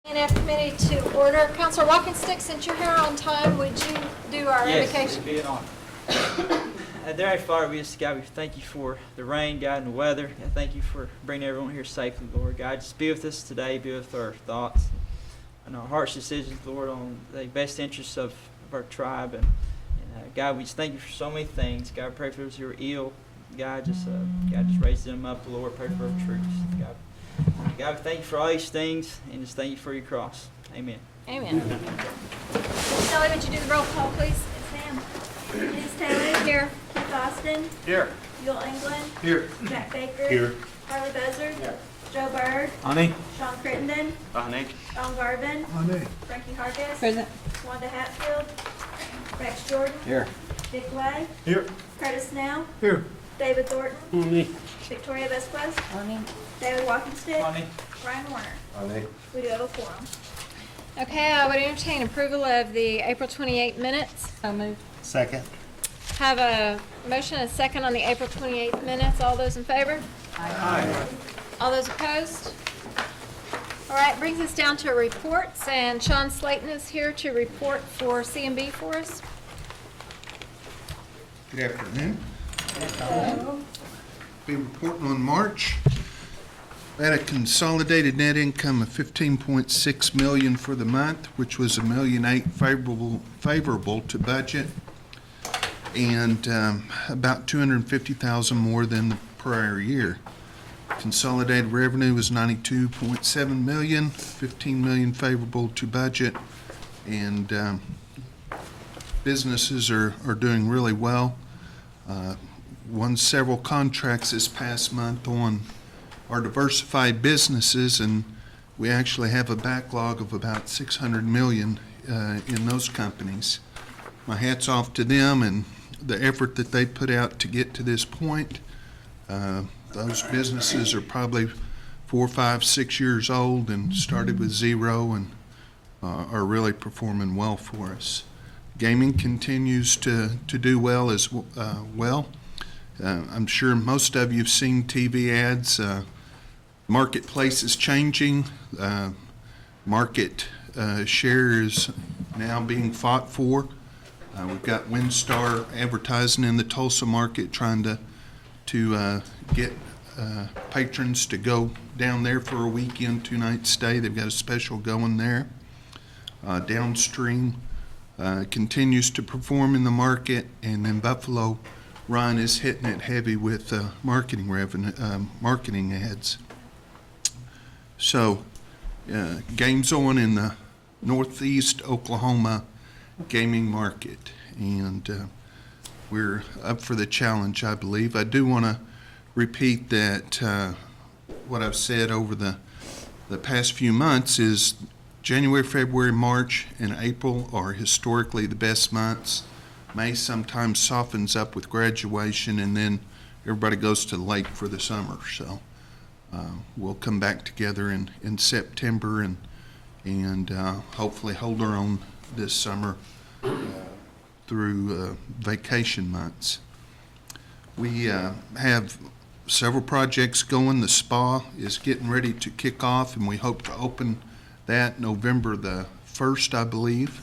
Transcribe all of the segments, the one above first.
NF committee to order. Councilor Walkenstick, since you're here on time, would you do our invocation? Yes, be it on. Dear Heavenly Father, we just, God, we thank you for the rain, God, and the weather. God, thank you for bringing everyone here safely, Lord. God, just be with us today, be with our thoughts and our heart's decisions, Lord, on the best interests of our tribe. And God, we just thank you for so many things. God, pray for those who are ill. God, just raise them up, Lord. Pray for our troops. God, we thank you for all these things, and just thank you for your cross. Amen. Amen. Shelley, would you do the roll call, please? Yes, ma'am. Liz Taylor. Here. Keith Austin. Here. Will England. Here. Jack Baker. Here. Harley Buzzard. Joe Bird. Honey. Sean Crittenden. Honey. Don Garvin. Honey. Frankie Hargis. Present. Wanda Hatfield. Rex Jordan. Here. Dick Lay. Here. Curtis Snell. Here. David Thornton. Honey. Victoria Vesquez. Honey. David Walkenstick. Honey. Ryan Warner. Honey. We do have a quorum. Okay, I would entertain approval of the April 28 minutes. So moved. Second. Have a motion and a second on the April 28th minutes. All those in favor? Aye. All those opposed? All right, brings us down to reports, and Sean Slayton is here to report for CMB for us. Good afternoon. Be reporting on March. We had a consolidated net income of $15.6 million for the month, which was $1.8 million favorable to budget, and about $250,000 more than the prior year. Consolidated revenue was $92.7 million, $15 million favorable to budget, and businesses are doing really well. Won several contracts this past month on our diversified businesses, and we actually have a backlog of about $600 million in those companies. My hat's off to them and the effort that they put out to get to this point. Those businesses are probably 4, 5, 6 years old and started with zero, and are really performing well for us. Gaming continues to do well as well. I'm sure most of you have seen TV ads. Marketplace is changing. Market share is now being fought for. We've got WinStar advertising in the Tulsa market, trying to get patrons to go down there for a weekend, 2-night stay. They've got a special going there. Downstream continues to perform in the market, and then Buffalo Run is hitting it heavy with marketing revenue, marketing ads. So, game's on in the Northeast Oklahoma gaming market, and we're up for the challenge, I believe. I do want to repeat that what I've said over the past few months is January, February, March, and April are historically the best months. May sometimes softens up with graduation, and then everybody goes to the lake for the summer. So we'll come back together in September and hopefully hold our own this summer through vacation months. We have several projects going. The spa is getting ready to kick off, and we hope to open that November the 1st, I believe.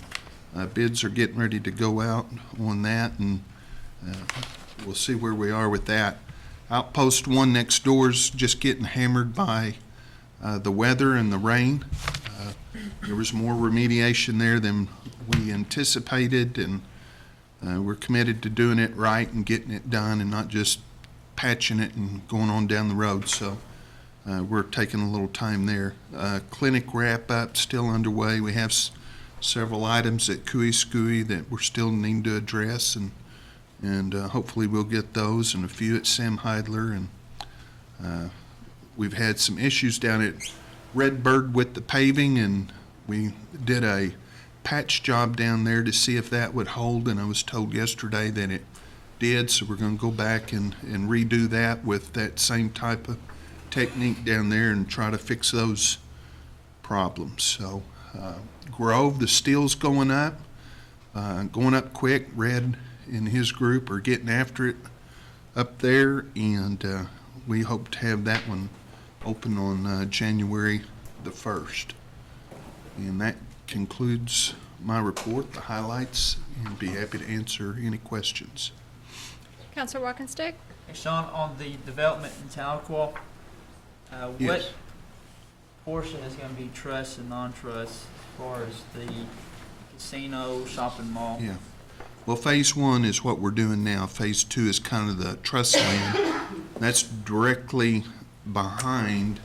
Bids are getting ready to go out on that, and we'll see where we are with that. Outpost 1 next door is just getting hammered by the weather and the rain. There was more remediation there than we anticipated, and we're committed to doing it right and getting it done and not just patching it and going on down the road. So we're taking a little time there. Clinic wrap-up still underway. We have several items at Kui that we're still needing to address, and hopefully we'll get those, and a few at Sam Heidler. And we've had some issues down at Redbird with the paving, and we did a patch job down there to see if that would hold, and I was told yesterday that it did, so we're going to go back and redo that with that same type of technique down there and try to fix those problems. So Grove, the steel's going up quick. Red and his group are getting after it up there, and we hope to have that one open on January the 1st. And that concludes my report, the highlights, and be happy to answer any questions. Counselor Walkenstick? Hey, Sean, on the development in Tahlequah, Yes. what portion is going to be trust and non-trust as far as the casino, shopping mall? Yeah. Well, phase one is what we're doing now. Phase two is kind of the trust land. That's directly behind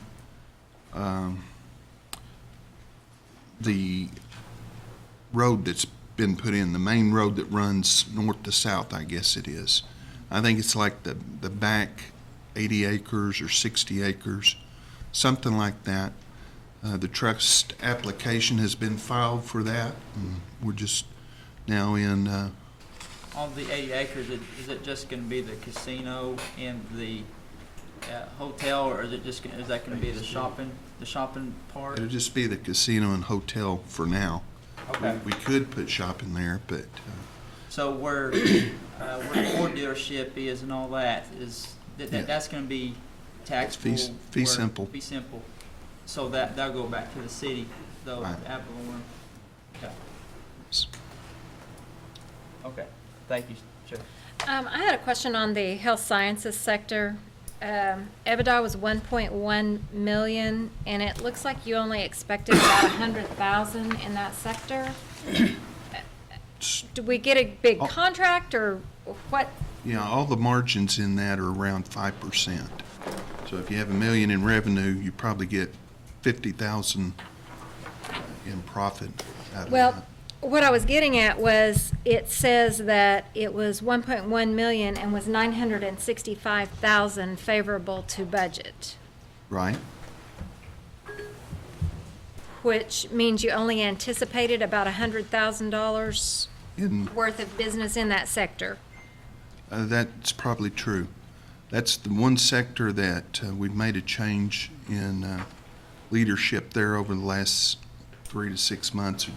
the road that's been put in, the main road that runs north to south, I guess it is. I think it's like the back 80 acres or 60 acres, something like that. The trust application has been filed for that, and we're just now in, On the 80 acres, is it just going to be the casino and the hotel, or is that going to be the shopping part? it'll just be the casino and hotel for now. Okay. We could put shopping there, but So where the Ford dealership is and all that, Yeah. that's going to be taxable? Fee simple. Fee simple. So that'll go back to the city, though, Right. Avalon. Okay. Okay. Thank you, Chair. I had a question on the health sciences sector. EBITDA was 1.1 million, and it looks like you only expected about 100,000 in that sector. Did we get a big contract, or what? yeah, all the margins in that are around 5%. So if you have $1 million in revenue, you probably get 50,000 in profit out of Well, that. what I was getting at was, it says that it was 1.1 million and was 965,000 favorable to budget, Right? which means you only anticipated about $100,000 And worth of business in that sector. that's probably true. That's the one sector that we've made a change in leadership there over the last 3 to 6 months.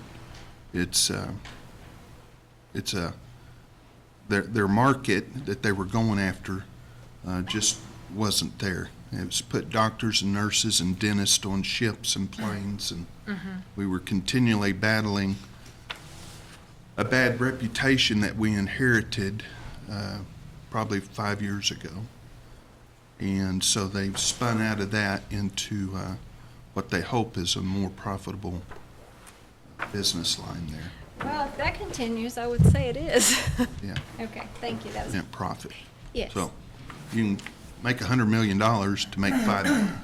Their market that they were going after just wasn't there. It was put doctors and nurses and dentists on ships and planes, and we were continually battling a bad reputation that we inherited probably 5 years ago. And so they've spun out of that into what they hope is a more profitable business line there. Well, if that continues, I would say it is. Yeah, Okay, thank you. That was, net profit. yes, So you can make $100 million to make $5 million.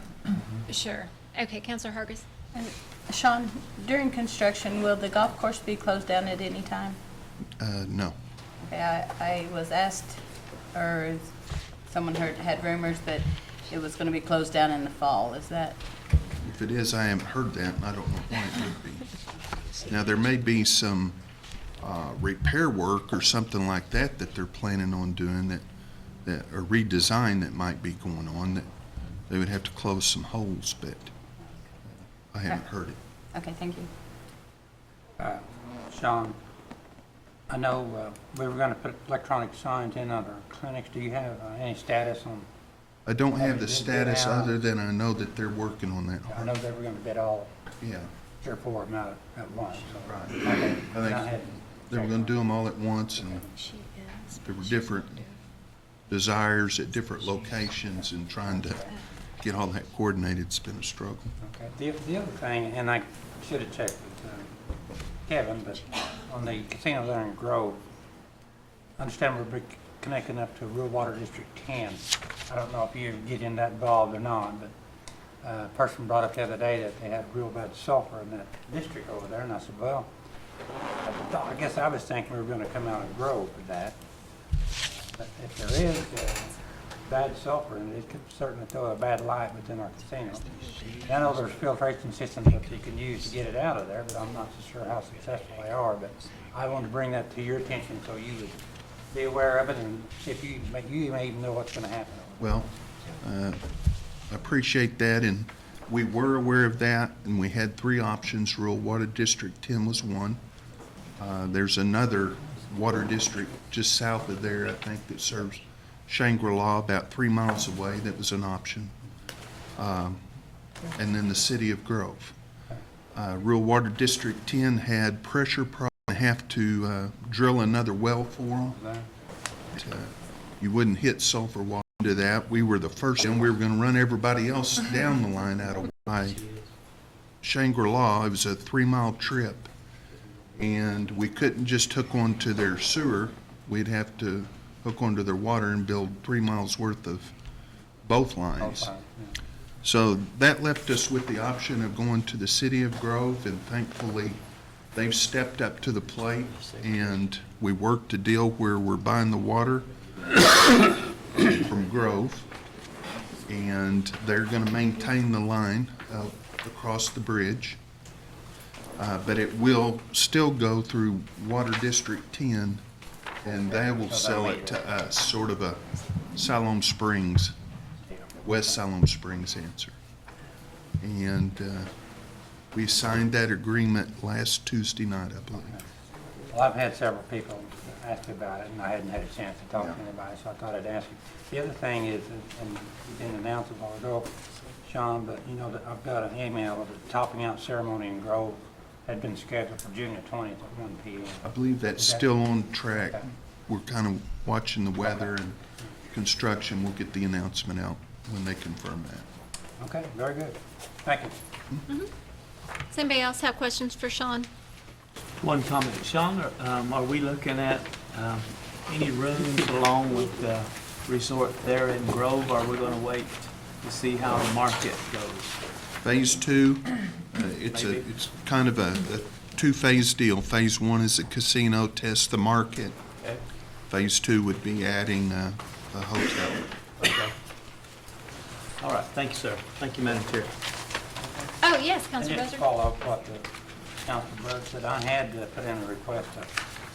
sure. Okay, Counselor Hargis. Sean, during construction, will the golf course be closed down at any time? No. Okay, I was asked, or someone had rumors that it was going to be closed down in the fall. Is that? If it is, I haven't heard that, and I don't know why it would be. Now, there may be some repair work or something like that that they're planning on doing, that or redesign that might be going on, that they would have to close some holes, but I haven't heard it. Okay, thank you. Sean, I know we were going to put electronic signs in on our clinics. Do you have any status on? I don't have the Have you bid status out? other than I know that they're working on that I hard. know they were going to bid all Yeah, 3 or 4 of them out at once. So. Right. Okay. I think hadn't they were gonna do them all at once, and there were different desires at different locations, and trying to get all that coordinated's been a struggle. Okay. The other thing, and I should have checked with Kevin, but on the casino there in Grove, I understand we're connecting up to Rural Water District 10. I don't know if you get in that involved or not, but a person brought up the other day that they had real bad sulfur in that district over there, and I said, well, I guess I was thinking we were going to come out of Grove with that. But if there is bad sulfur, and it could certainly throw a bad light within our casino. And I know there's filtration systems that you can use to get it out of there, but I'm not so sure how successful they are. But I wanted to bring that to your attention so you would be aware of it, and if you may even know what's going to happen. Well, I appreciate that, and we were aware of that, and we had 3 options. Rural Water District 10 was one. There's another water district just south of there, I think, that serves Shangri-La about 3 miles away. That was an option. And then the city of Grove. Rural Water District 10 had pressure problem, have to drill another well for them. You wouldn't hit sulfur water into that. We were the first, and we were going to run everybody else down the line out of by Shangri-La. It was a 3-mile trip, and we couldn't just hook onto their sewer. We'd have to hook onto their water and build 3 miles worth of both lines. So that left us with the option of going to the city of Grove, and thankfully they've stepped up to the plate, and we worked a deal where we're buying the water from Grove, and they're going to maintain the line across the bridge, but it will still go through Water District 10, and they will sell it to us, sort of a Siloam Springs, West Siloam Springs answer. And we signed that agreement last Tuesday night, I believe. Well, I've had several people ask me about it, and I hadn't had a chance to talk to anybody, so I thought I'd ask you. The other thing is, and you didn't announce it a while ago, Sean, but you know that I've got an email of the topping out ceremony in Grove had been scheduled for June the 20th at 1 p.m. I believe that's still on track. We're kind of watching the weather and construction. We'll get the announcement out when they confirm that. Okay, very good. Thank you. Does anybody else have questions for Sean? One comment, Sean, are we looking at any rooms along with the resort there in Grove? Or are we going to wait to see how the market goes? Phase 2, it's kind of a 2-phase deal. Phase 1 is a casino, test the market. Okay. Phase 2 would be adding a hotel. Okay. All right, thank you, sir. Thank you, Madam Chair. Oh, yes, And Councilor just to Buzzard. follow up what the Councilor Bird said, I had to put in a request to,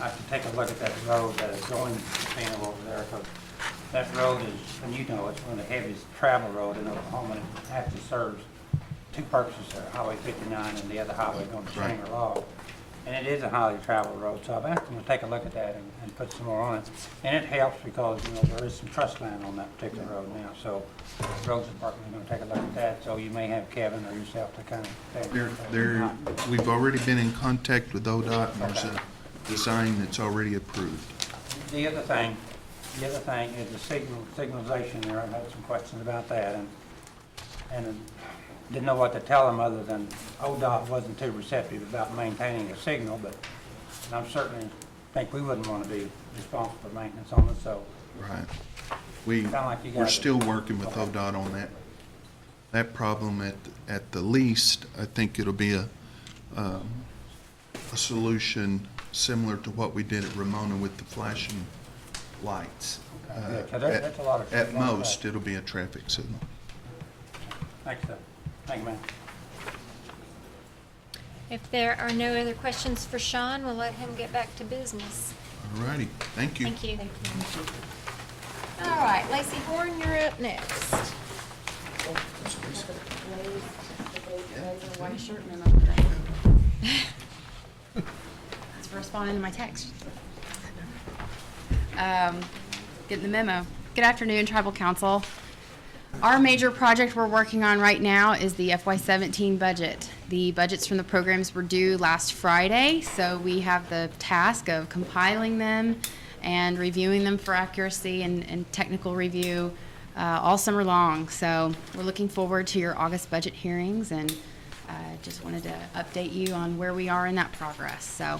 I have to take a look at that road that is going to casino over there, because that road is, and you know, it's one of the heaviest travel road in Oklahoma, and it actually serves 2 purposes there, Highway 59 and the other highway going to Right. Shangri-La. And it is a highly traveled road, so I've asked them to take a look at that and put some more on it. And it helps because, you know, there is some trust land on that particular road now, so the roads department is going to take a look at that, so you may have Kevin or yourself to kind of. We've already been in contact with ODOT, and there's a design that's already approved. The other thing is the signalization there. I've had some questions about that, and didn't know what to tell them other than ODOT wasn't too receptive about maintaining a signal, but I'm certainly think we wouldn't want to be responsible for maintenance on it, so. Right. Sound like you We're guys- still working with ODOT on that problem at the least. I think it'll be a solution similar to what we did at Ramona with the flashing lights. Yeah, 'cause that's a lot of. At most, it'll be a traffic signal. Thanks, sir. Thank you, man. If there are no other questions for Sean, we'll let him get back to business. All righty, thank you. Thank you. All right, Lacey Horn, you're up next. White shirt and another day. That's for responding to my text. Getting the memo. Good afternoon, Tribal Council. Our major project we're working on right now is the FY17 budget. The budgets from the programs were due last Friday, so we have the task of compiling them and reviewing them for accuracy and technical review all summer long. So we're looking forward to your August budget hearings, and just wanted to update you on where we are in that progress. So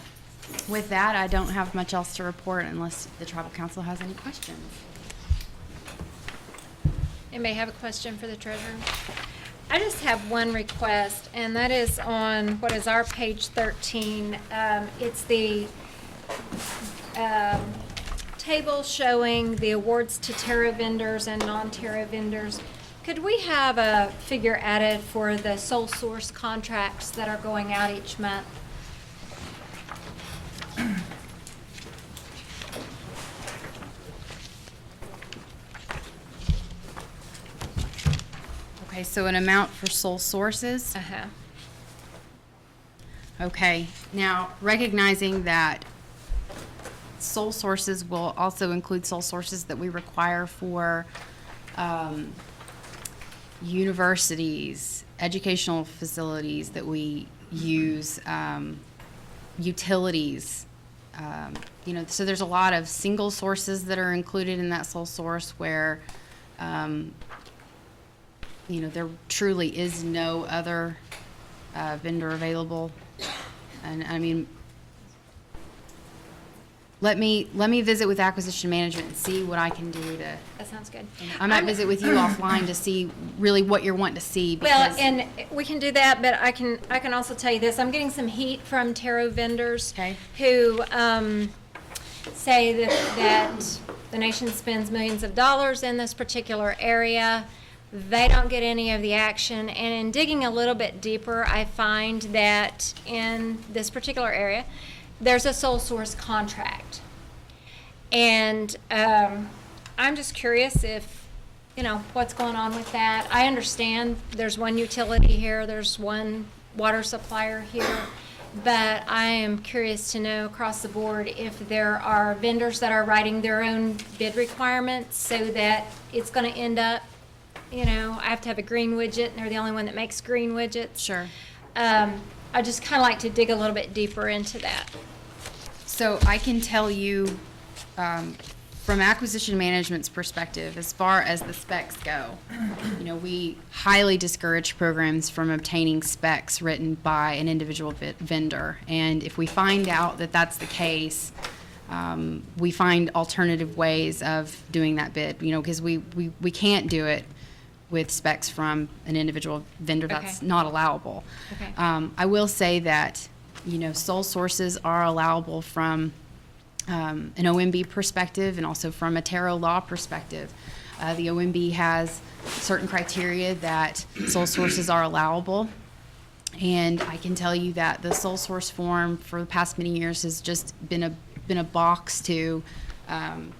with that, I don't have much else to report unless the Tribal Council has any questions. Anybody have a question for the treasurer? I just have one request, and that is on what is our page 13. It's the table showing the awards to Terra vendors and non-Terra vendors. Could we have a figure added for the sole source contracts that are going out each month? Okay, so an amount for sole sources. Uh-huh. Okay, now recognizing that sole sources will also include sole sources that we require for universities, educational facilities that we use utilities. So there's a lot of single sources that are included in that sole source where, there truly is no other vendor available. And I mean, let me visit with acquisition management and see what I can do to. That sounds good. I might visit with you offline to see really what you're wanting to see. Well, because- and we can do that, but I can also tell you this. I'm getting some heat from tarot vendors Okay. who say that the nation spends millions of dollars in this particular area. They don't get any of the action. And in digging a little bit deeper, I find that in this particular area, there's a sole source contract. And I'm just curious if, what's going on with that. I understand there's one utility here, there's one water supplier here, but I am curious to know across the board if there are vendors that are writing their own bid requirements so that it's going to end up, I have to have a green widget and they're the only one that makes green widgets. Sure. I just kind of like to dig a little bit deeper into that. So I can tell you, from acquisition management's perspective, as far as the specs go, we highly discourage programs from obtaining specs written by an individual vendor. And if we find out that that's the case, we find alternative ways of doing that bid, because we can't do it with specs from an individual vendor. That's Okay. not allowable. Okay. I will say that, sole sources are allowable from an OMB perspective and also from a tarot law perspective. The OMB has certain criteria that sole sources are allowable. And I can tell you that the sole source form for the past many years has just been a box to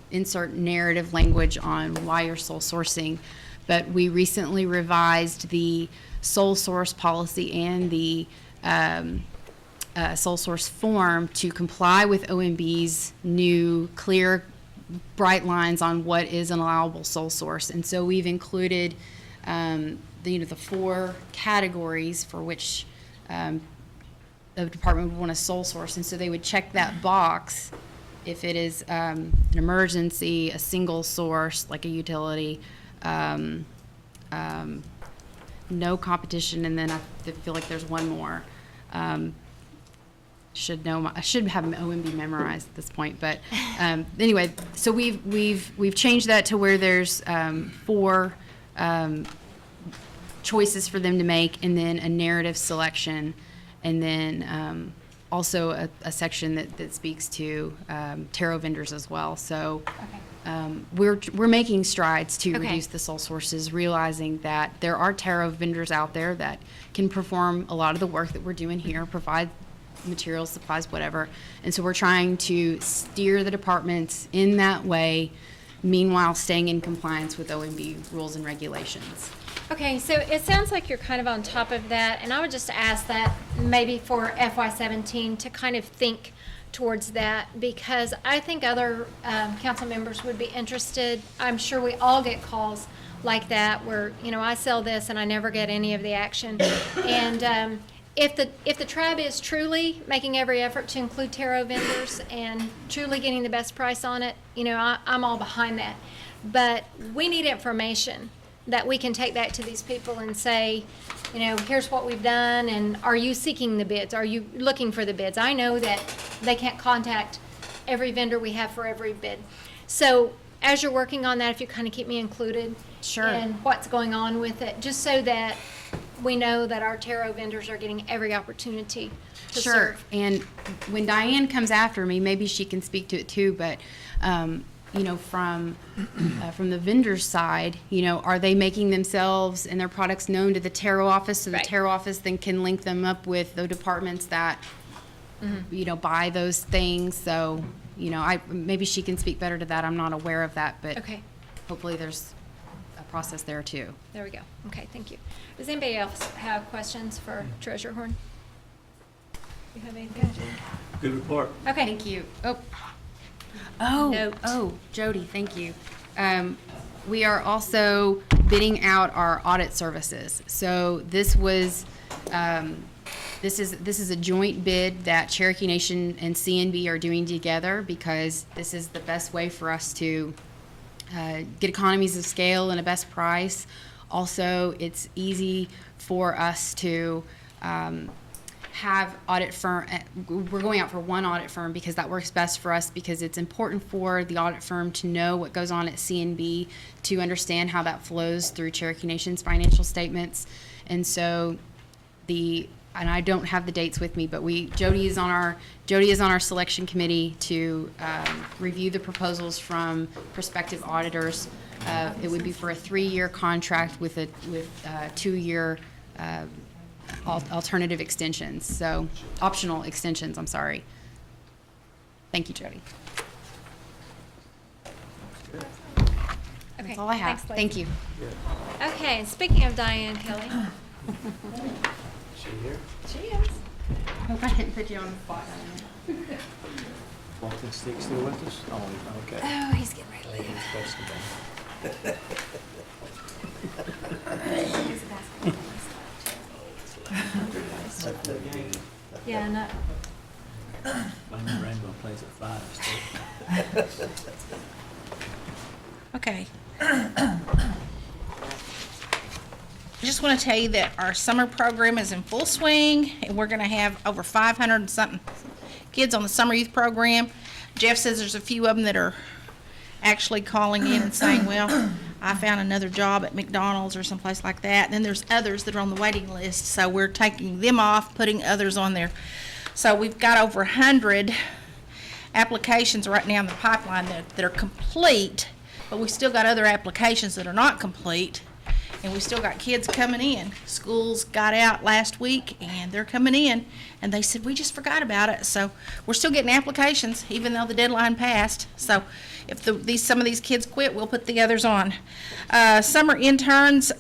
insert narrative language on why you're sole sourcing. But we recently revised the sole source policy and the sole source form to comply with OMB's new clear, bright lines on what is an allowable sole source. And so we've included the 4 categories for which the department would want a sole source. And so they would check that box if it is an emergency, a single source like a utility, no competition, and then I feel like there's one more. I should have OMB memorized at this point, but anyway, so we've changed that to where there's 4 choices for them to make, and then a narrative selection, and then also a section that speaks to tarot vendors as well. So we're making strides to Okay. reduce the sole sources, realizing that there are tarot vendors out there that can perform a lot of the work that we're doing here, provide materials, supplies, whatever. And so we're trying to steer the departments in that way, meanwhile staying in compliance with OMB rules and regulations. Okay, so it sounds like you're kind of on top of that, and I would just ask that maybe for FY17 to kind of think towards that, because I think other council members would be interested. I'm sure we all get calls like that where, I sell this and I never get any of the action. And if the tribe is truly making every effort to include tarot vendors and truly getting the best price on it, I'm all behind that. But we need information that we can take back to these people and say, here's what we've done, and are you seeking the bids? Are you looking for the bids? I know that they can't contact every vendor we have for every bid. So as you're working on that, if you kind of keep me included Sure. in what's going on with it, just so that we know that our tarot vendors are getting every opportunity to Sure. serve. And when Diane comes after me, maybe she can speak to it too, but, from the vendor's side, are they making themselves and their products known to the tarot office, so the Right. tarot office then can link them up with the departments that, buy those things? So, maybe she can speak better to that. I'm not aware of that, but Okay, hopefully there's a process there too. there we go. Okay, thank you. Does anybody else have questions for Treasurer Horn? You have anything? Good report. Okay. Thank you. Note. Jody, thank you. We are also bidding out our audit services. So this was This is a joint bid that Cherokee Nation and CNB are doing together because this is the best way for us to get economies of scale and a best price. Also, it's easy for us to have audit firm. We're going out for one audit firm because that works best for us, because it's important for the audit firm to know what goes on at CNB, to understand how that flows through Cherokee Nation's financial statements. And so and I don't have the dates with me, but Jody is on our selection committee to review the proposals from prospective auditors. It would be for a 3-year contract with 2-year alternative extensions, so optional extensions, I'm sorry. Thank you, Jody. Okay, That's all I have. thanks, Lacey. Thank you. Okay, and speaking of Diane Kelly. She here? She is. I hope I didn't put you on the spot. Walking stick still with us? Oh, okay. Oh, he's getting ready to leave. Yeah, no. Rainbow plays at 5 still. Okay. I just want to tell you that our summer program is in full swing, and we're going to have over 500 and something kids on the summer youth program. Jeff says there's a few of them that are actually calling in and saying, well, I found another job at McDonald's or someplace like that. And then there's others that are on the waiting list, so we're taking them off, putting others on there. So we've got over 100 applications right now in the pipeline that are complete, but we still got other applications that are not complete, and we still got kids coming in. Schools got out last week, and they're coming in, and they said, we just forgot about it. So we're still getting applications, even though the deadline passed. So if some of these kids quit, we'll put the others on. Summer interns,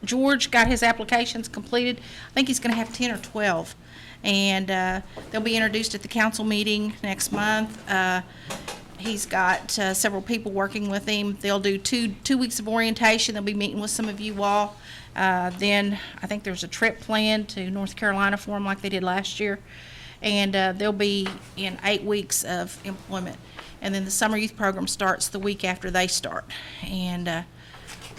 George got his applications completed. I think he's going to have 10 or 12. And they'll be introduced at the council meeting next month. He's got several people working with him. They'll do two weeks of orientation. They'll be meeting with some of you all. Then I think there's a trip planned to North Carolina for them like they did last year. And they'll be in 8 weeks of employment. And then the summer youth program starts the week after they start. And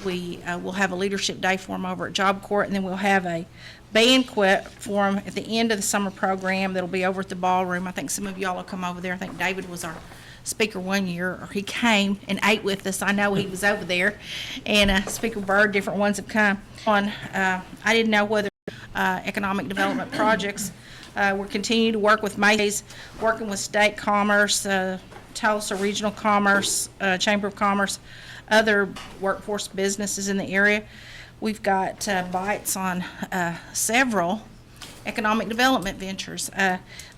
we will have a leadership day for them over at Job Corps, and then we'll have a banquet for them at the end of the summer program that'll be over at the ballroom. I think some of y'all will come over there. I think David was our speaker one year, or he came and ate with us. I know he was over there. And Speaker Byrd, different ones have come on. I didn't know whether economic development projects. We're continuing to work with Macy's, working with State Commerce, Tulsa Regional Commerce, Chamber of Commerce, other workforce businesses in the area. We've got bites on several economic development ventures.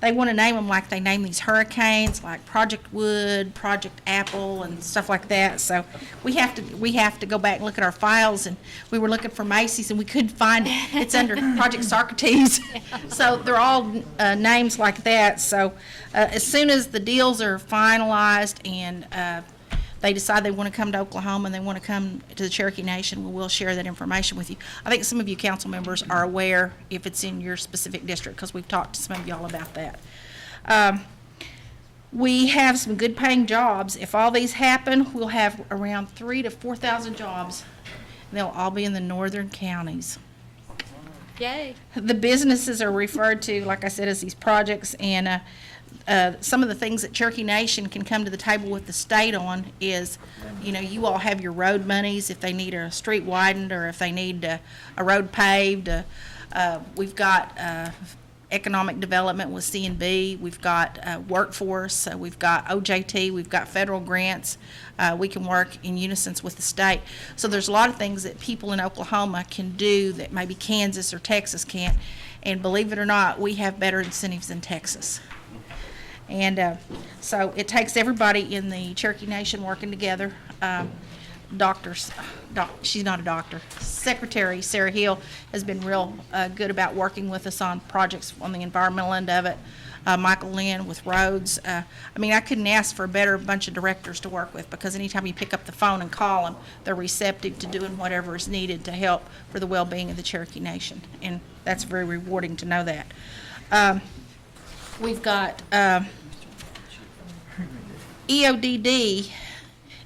They want to name them like they name these hurricanes, like Project Wood, Project Apple, and stuff like that. So we have to go back and look at our files, and we were looking for Macy's and we couldn't find it. It's under Project Socrates. So they're all names like that. So as soon as the deals are finalized and they decide they want to come to Oklahoma and they want to come to the Cherokee Nation, we will share that information with you. I think some of you council members are aware if it's in your specific district, because we've talked to some of y'all about that. We have some good paying jobs. If all these happen, we'll have around 3,000 to 4,000 jobs. They'll all be in the northern counties. Yay. The businesses are referred to, like I said, as these projects, and some of the things that Cherokee Nation can come to the table with the state on is, you all have your road monies if they need a street widened or if they need a road paved. We've got economic development with CNB. We've got workforce. We've got OJT. We've got federal grants. We can work in unison with the state. So there's a lot of things that people in Oklahoma can do that maybe Kansas or Texas can't. And believe it or not, we have better incentives than Texas. And so it takes everybody in the Cherokee Nation working together. she's not a doctor, Secretary Sarah Hill has been real good about working with us on projects on the environmental end of it. Michael Lynn with roads. I mean, I couldn't ask for a better bunch of directors to work with, because anytime you pick up the phone and call them, they're receptive to doing whatever is needed to help for the well-being of the Cherokee Nation. And that's very rewarding to know that. We've got EODD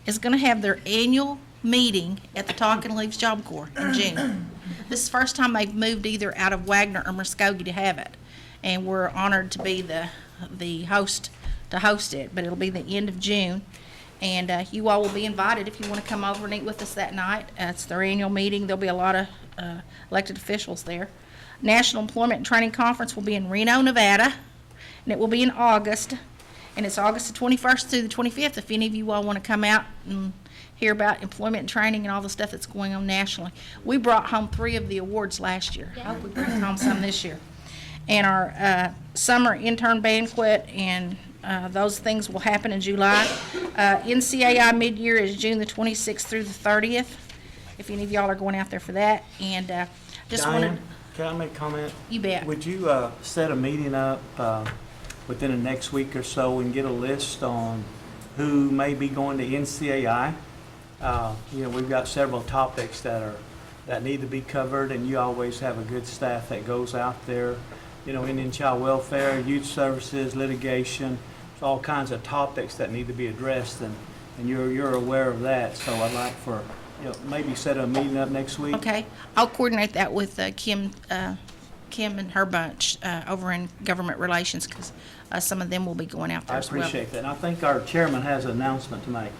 is going to have their annual meeting at the Talking Leaves Job Corps in June. This is the first time they've moved either out of Wagner or Muskogee to have it, and we're honored to be the host to host it. But it'll be the end of June, and you all will be invited if you want to come over and eat with us that night. It's their annual meeting. There'll be a lot of elected officials there. National Employment and Training Conference will be in Reno, Nevada, and it will be in August. And it's August the 21st through the 25th, if any of you all want to come out and hear about employment and training and all the stuff that's going on nationally. We brought home 3 of the awards last year. I hope we bring home some this year. And our summer intern banquet and those things will happen in July. NCAI mid-year is June the 26th through the 30th, if any of y'all are going out there for that. And just wanted... Diane, can I make a comment? You bet. Would you set a meeting up within the next week or so and get a list on who may be going to NCAI? We've got several topics that need to be covered, and you always have a good staff that goes out there. Indian child welfare, youth services, litigation, there's all kinds of topics that need to be addressed, and you're aware of that. So I'd like for maybe set a meeting up next week. Okay, I'll coordinate that with Kim and her bunch over in government relations, because some of them will be going out there I as well. appreciate that. And I think our chairman has an announcement to make.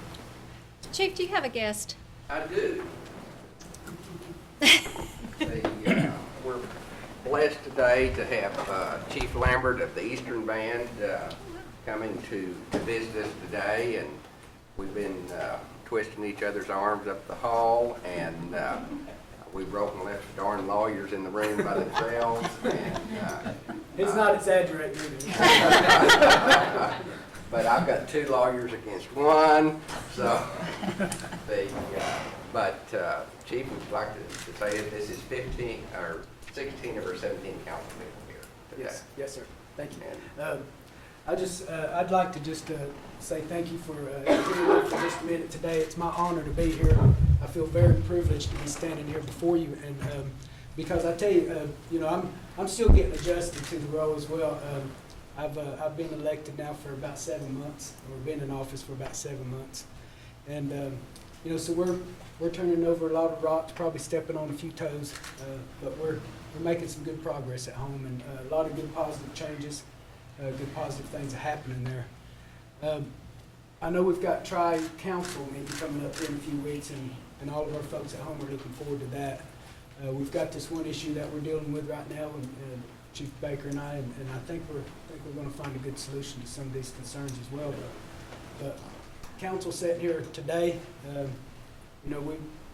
Chief, do you have a guest? I do. We're blessed today to have Chief Lambert of the Eastern Band coming to visit us today, and we've been twisting each other's arms up the hall, and we broke and left the darn lawyers in the room by themselves. And, he's not exaggerating. But I've got 2 lawyers against 1, so Chief would like to say that this is 15 or 16 of our 17 council people here today. Yes, sir. Thank you. And I'd like to just say thank you for giving me for just a minute today. It's my honor to be here. I feel very privileged to be standing here before you, and because I tell you, I'm still getting adjusted to the role as well. I've been elected now for about 7 months, or been in office for about 7 months, and so we're turning over a lot of rocks, probably stepping on a few toes, but we're making some good progress at home, and a lot of good positive changes, good positive things are happening there. I know we've got tri-council meeting coming up in a few weeks, and all of our folks at home are looking forward to that. We've got this one issue that we're dealing with right now, and Chief Baker and I, and I think we're going to find a good solution to some of these concerns as well. But council sitting here today,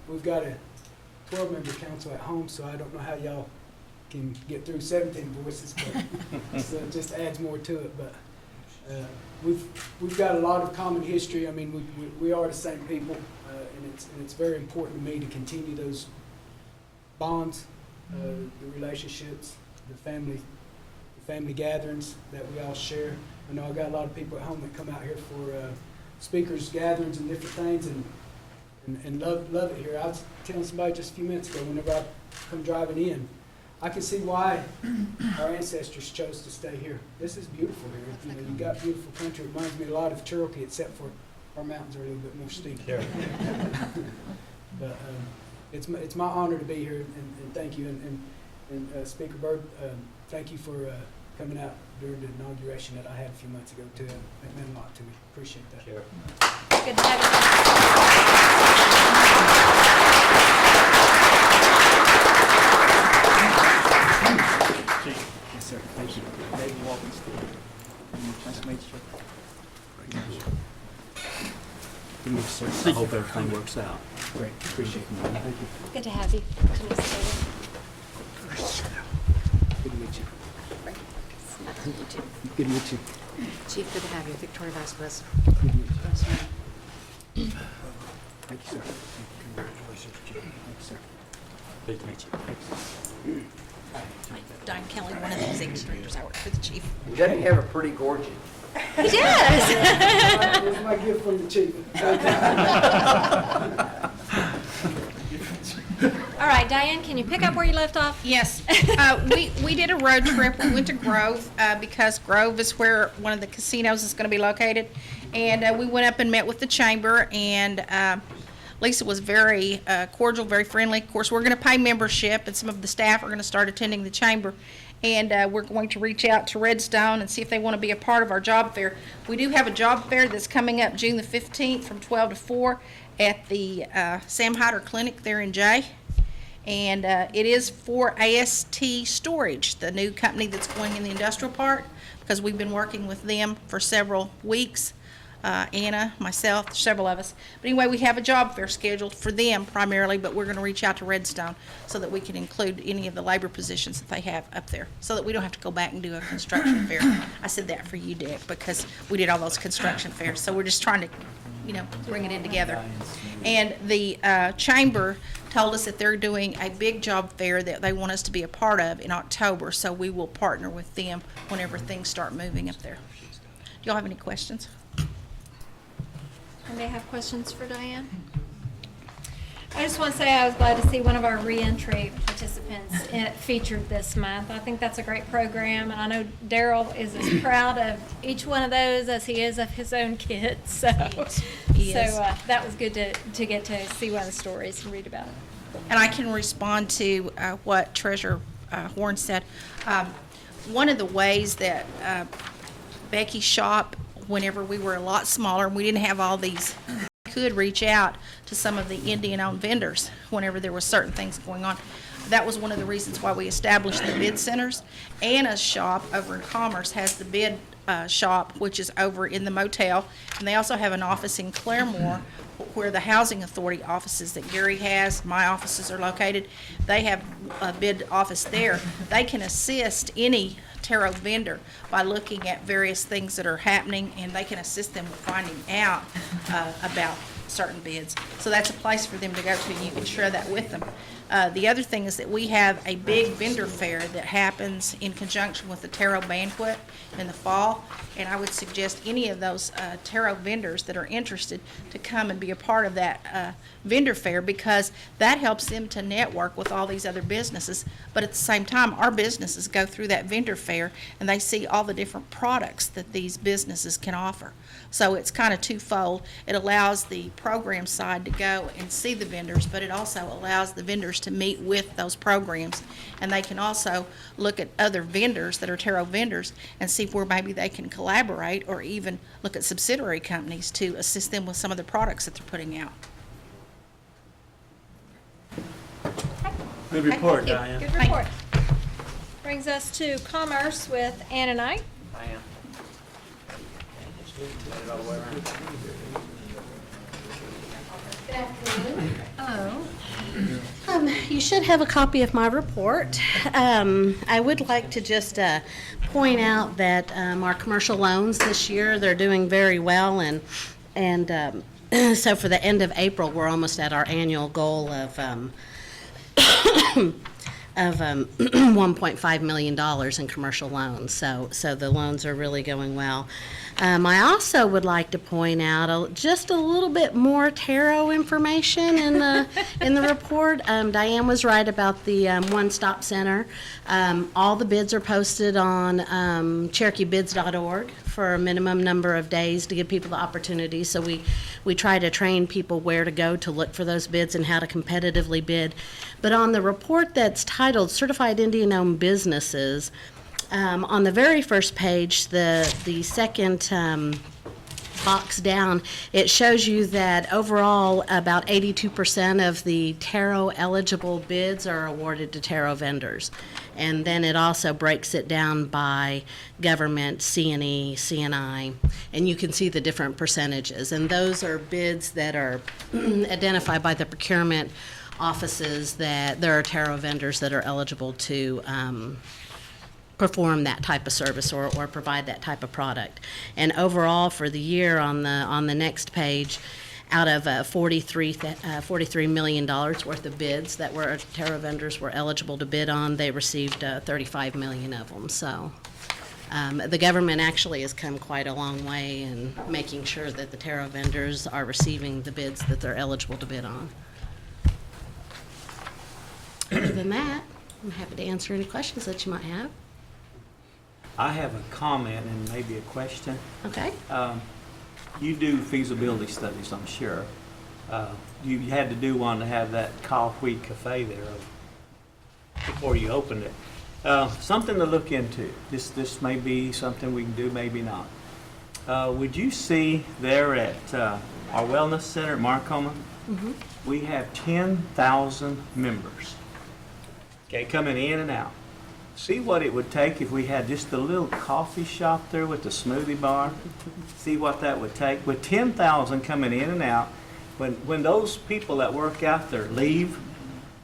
we've got a 12-member council at home, so I don't know how y'all can get through 17 voices, but so it just adds more to it. But we've got a lot of common history. I mean, we are the same people, and it's very important to me to continue those bonds, the relationships, the family gatherings that we all share. I know I got a lot of people at home that come out here for speakers gatherings and different things, and love it here. I was telling somebody just a few minutes ago, whenever I come driving in, I can see why our ancestors chose to stay here. This is beautiful here. You got beautiful country. It reminds me a lot of Cherokee, except for our mountains are a little bit more steep. Yeah. But it's my honor to be here, and thank you. And Speaker Byrd, thank you for coming out during the inauguration that I had a few months ago too. It meant a lot to me. Appreciate that. Sure. Good to have you. Yes, sir. Thank you. David Walton Stewart. Nice to meet you. Good to meet you, sir. I hope everything works out. Great. Appreciate it. Thank you. Good to have you. Good to meet Good to meet you. You too. Good to meet you. Chief, good to have you. Victoria Vice President. Good to meet you. Thank you, sir. Thank you. Pleased to meet you. Diane Kelly, one of the executive directors. I work for the chief. He doesn't have a pretty gorget. He does. Here's my gift from the chief. All right, Diane, can you pick up where you left off? Yes. We did a road trip. We went to Grove because Grove is where one of the casinos is going to be located. And we went up and met with the chamber, and Lisa was very cordial, very friendly. Of course, we're going to pay membership, and some of the staff are going to start attending the chamber. And we're going to reach out to Redstone and see if they want to be a part of our job fair. We do have a job fair that's coming up June the 15th from 12 to 4 at the Sam Hyder Clinic there in Jay. And it is for AST Storage, the new company that's going in the industrial park, because we've been working with them for several weeks. Anna, myself, several of us. But anyway, we have a job fair scheduled for them primarily, but we're going to reach out to Redstone so that we can include any of the labor positions that they have up there, so that we don't have to go back and do a construction fair. I said that for you, Dick, because we did all those construction fairs. So we're just trying to, bring it in together. And the chamber told us that they're doing a big job fair that they want us to be a part of in October, so we will partner with them whenever things start moving up there. Do y'all have any questions? Anybody have questions for Diane? I just want to say I was glad to see one of our reentry participants featured this month. I think that's a great program, and I know Daryl is as proud of each one of those as he is of his own kids. So, He is. that was good to get to see one of the stories and read about it. And I can respond to what Treasurer Horn said. One of the ways that Becky's shop, whenever we were a lot smaller and we didn't have all these, could reach out to some of the Indian-owned vendors whenever there were certain things going on. That was one of the reasons why we established the bid centers. Anna's shop over in Commerce has the bid shop, which is over in the motel, and they also have an office in Claremore where the housing authority offices that Gary has, my offices are located. They have a bid office there. They can assist any tarot vendor by looking at various things that are happening, and they can assist them with finding out about certain bids. So that's a place for them to go to, and you can share that with them. The other thing is that we have a big vendor fair that happens in conjunction with the tarot banquet in the fall, and I would suggest any of those tarot vendors that are interested to come and be a part of that vendor fair, because that helps them to network with all these other businesses. But at the same time, our businesses go through that vendor fair and they see all the different products that these businesses can offer. So it's kind of twofold. It allows the program side to go and see the vendors, but it also allows the vendors to meet with those programs. And they can also look at other vendors that are tarot vendors and see where maybe they can collaborate, or even look at subsidiary companies to assist them with some of the products that they're putting out. Good report, Thank you. Diane. Good report. Brings us to Commerce with Ann and I. Good afternoon. You should have a copy of my report. I would like to just point out that our commercial loans this year, they're doing very well, and so for the end of April, we're almost at our annual goal of $1.5 million in commercial loans. So the loans are really going well. I also would like to point out just a little bit more tarot information in the report. Diane was right about the one-stop center. All the bids are posted on CherokeeBids.org for a minimum number of days to give people the opportunity. So we try to train people where to go to look for those bids and how to competitively bid. But on the report that's titled Certified Indian-Owned Businesses, on the very first page, the second box down, it shows you that overall about 82% of the tarot eligible bids are awarded to tarot vendors. And then it also breaks it down by government, C&E, C&I, and you can see the different percentages. And those are bids that are identified by the procurement offices that there are tarot vendors that are eligible to perform that type of service or provide that type of product. And overall for the year, on the next page, out of $43 million worth of bids that were Terra vendors were eligible to bid on, they received 35 million of them. So the government actually has come quite a long way in making sure that the Terra vendors are receiving the bids that they're eligible to bid on. Other than that, I'm happy to answer any questions that you might have. I have a comment and maybe a question. Okay. You do feasibility studies, I'm sure. You had to do one to have that coffee cafe there before you opened it. Something to look into. This may be something we can do, maybe not. Would you see there at our wellness center at Marcoma, we have 10,000 members, okay, coming in and out. See what it would take if we had just a little coffee shop there with the smoothie bar. See what that would take. With 10,000 coming in and out, when those people that work out there leave,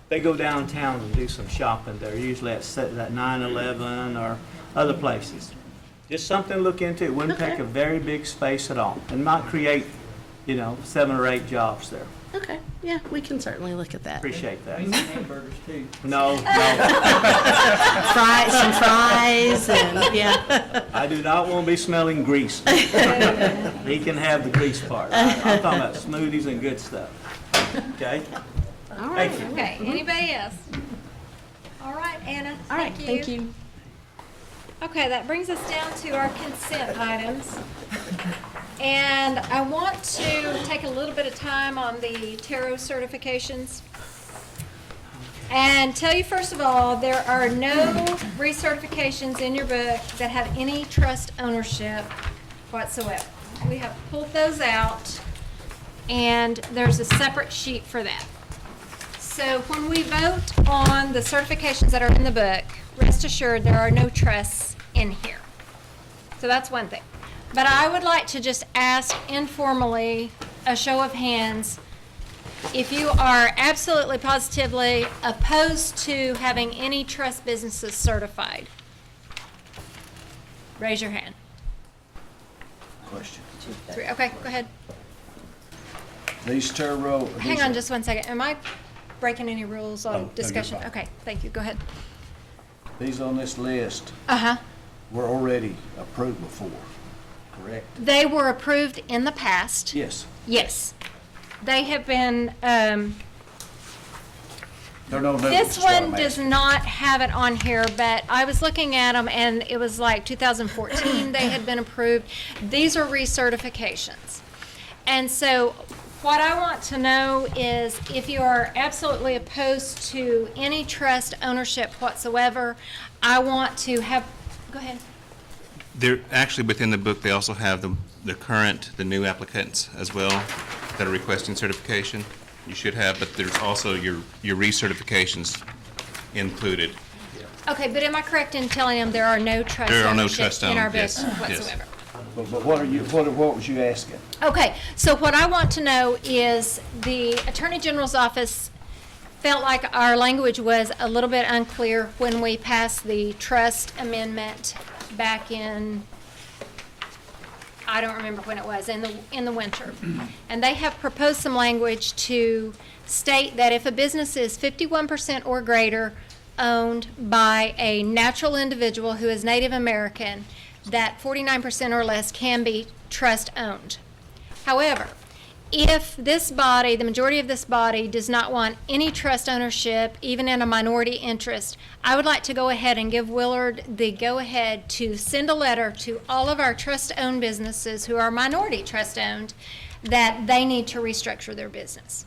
they go downtown and do some shopping there, usually at 9/11 or other places. Just something to look into. It wouldn't take a very big space at all and might create, 7 or 8 jobs there. Okay, yeah, we can certainly look at that. Appreciate that. Hamburgers too. No. Some fries, and yeah. I do not want to be smelling grease. He can have the grease part. I'm talking about smoothies and good stuff. Okay? All right. Thank you. Okay, anybody else? All right, Anna, All right, thank you. thank you. Okay, that brings us down to our consent items. And I want to take a little bit of time on the tarot certifications. And tell you first of all, there are no recertifications in your book that have any trust ownership whatsoever. We have pulled those out, and there's a separate sheet for that. So when we vote on the certifications that are in the book, rest assured there are no trusts in here. So that's one thing. But I would like to just ask informally, a show of hands, if you are absolutely positively opposed to having any trust businesses certified. Raise your hand. Question. 3, okay, go ahead. These tarot. Hang on just one second. Am I breaking any rules No, on you're discussion? fine. Okay, thank you, go ahead. These on this list Uh-huh. were already approved before, correct? They were approved in the past. Yes. Yes. They have been, There are no new ones, this is what I'm one does asking. not have it on here, but I was looking at them and it was like 2014 they had been approved. These are recertifications. And so what I want to know is if you are absolutely opposed to any trust ownership whatsoever, I want to have, go ahead. They're actually within the book, they also have the new applicants as well that are requesting certification. You should have, but there's also your recertifications included. Okay, but am I correct in telling them there are no trust There are no ownership trust in our owned, book yes, yes. whatsoever? But what was you asking? Okay, so what I want to know is the Attorney General's office felt like our language was a little bit unclear when we passed the trust amendment back in, I don't remember when it was, in the winter. And they have proposed some language to state that if a business is 51% or greater owned by a natural individual who is Native American, that 49% or less can be trust owned. However, if this body, the majority of this body, does not want any trust ownership, even in a minority interest, I would like to go ahead and give Willard the go-ahead to send a letter to all of our trust-owned businesses who are minority trust-owned that they need to restructure their business.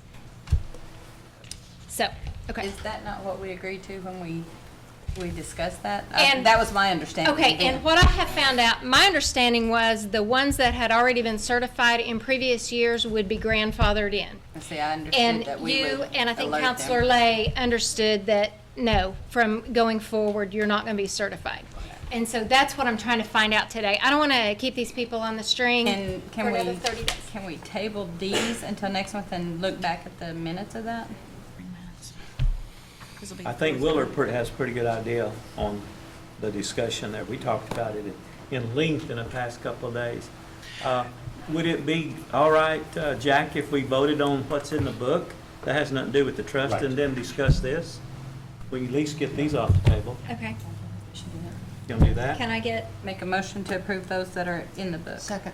So, okay. Is that not what we agreed to when we discussed that? And- That was my understanding. Okay, again. and what I have found out, my understanding was the ones that had already been certified in previous years would be grandfathered in. See, I understood And that we you, would and I think alert Counselor them. Lay understood that, no, from going forward, you're not gonna be certified. And so that's what I'm trying to find out today. I don't wanna keep these people on the string And for can another we, 30 days. can we table these until next month and look back at the minutes of that? I think Willard has a pretty good idea on the discussion there. We talked about it in length in the past couple of days. Would it be all right, Jack, if we voted on what's in the book? That has nothing to do with the trust, Right. and then discuss this? We can at least get these off the table. Okay. You want to do that? Can I get, Make a motion to approve those that are in the book. Second.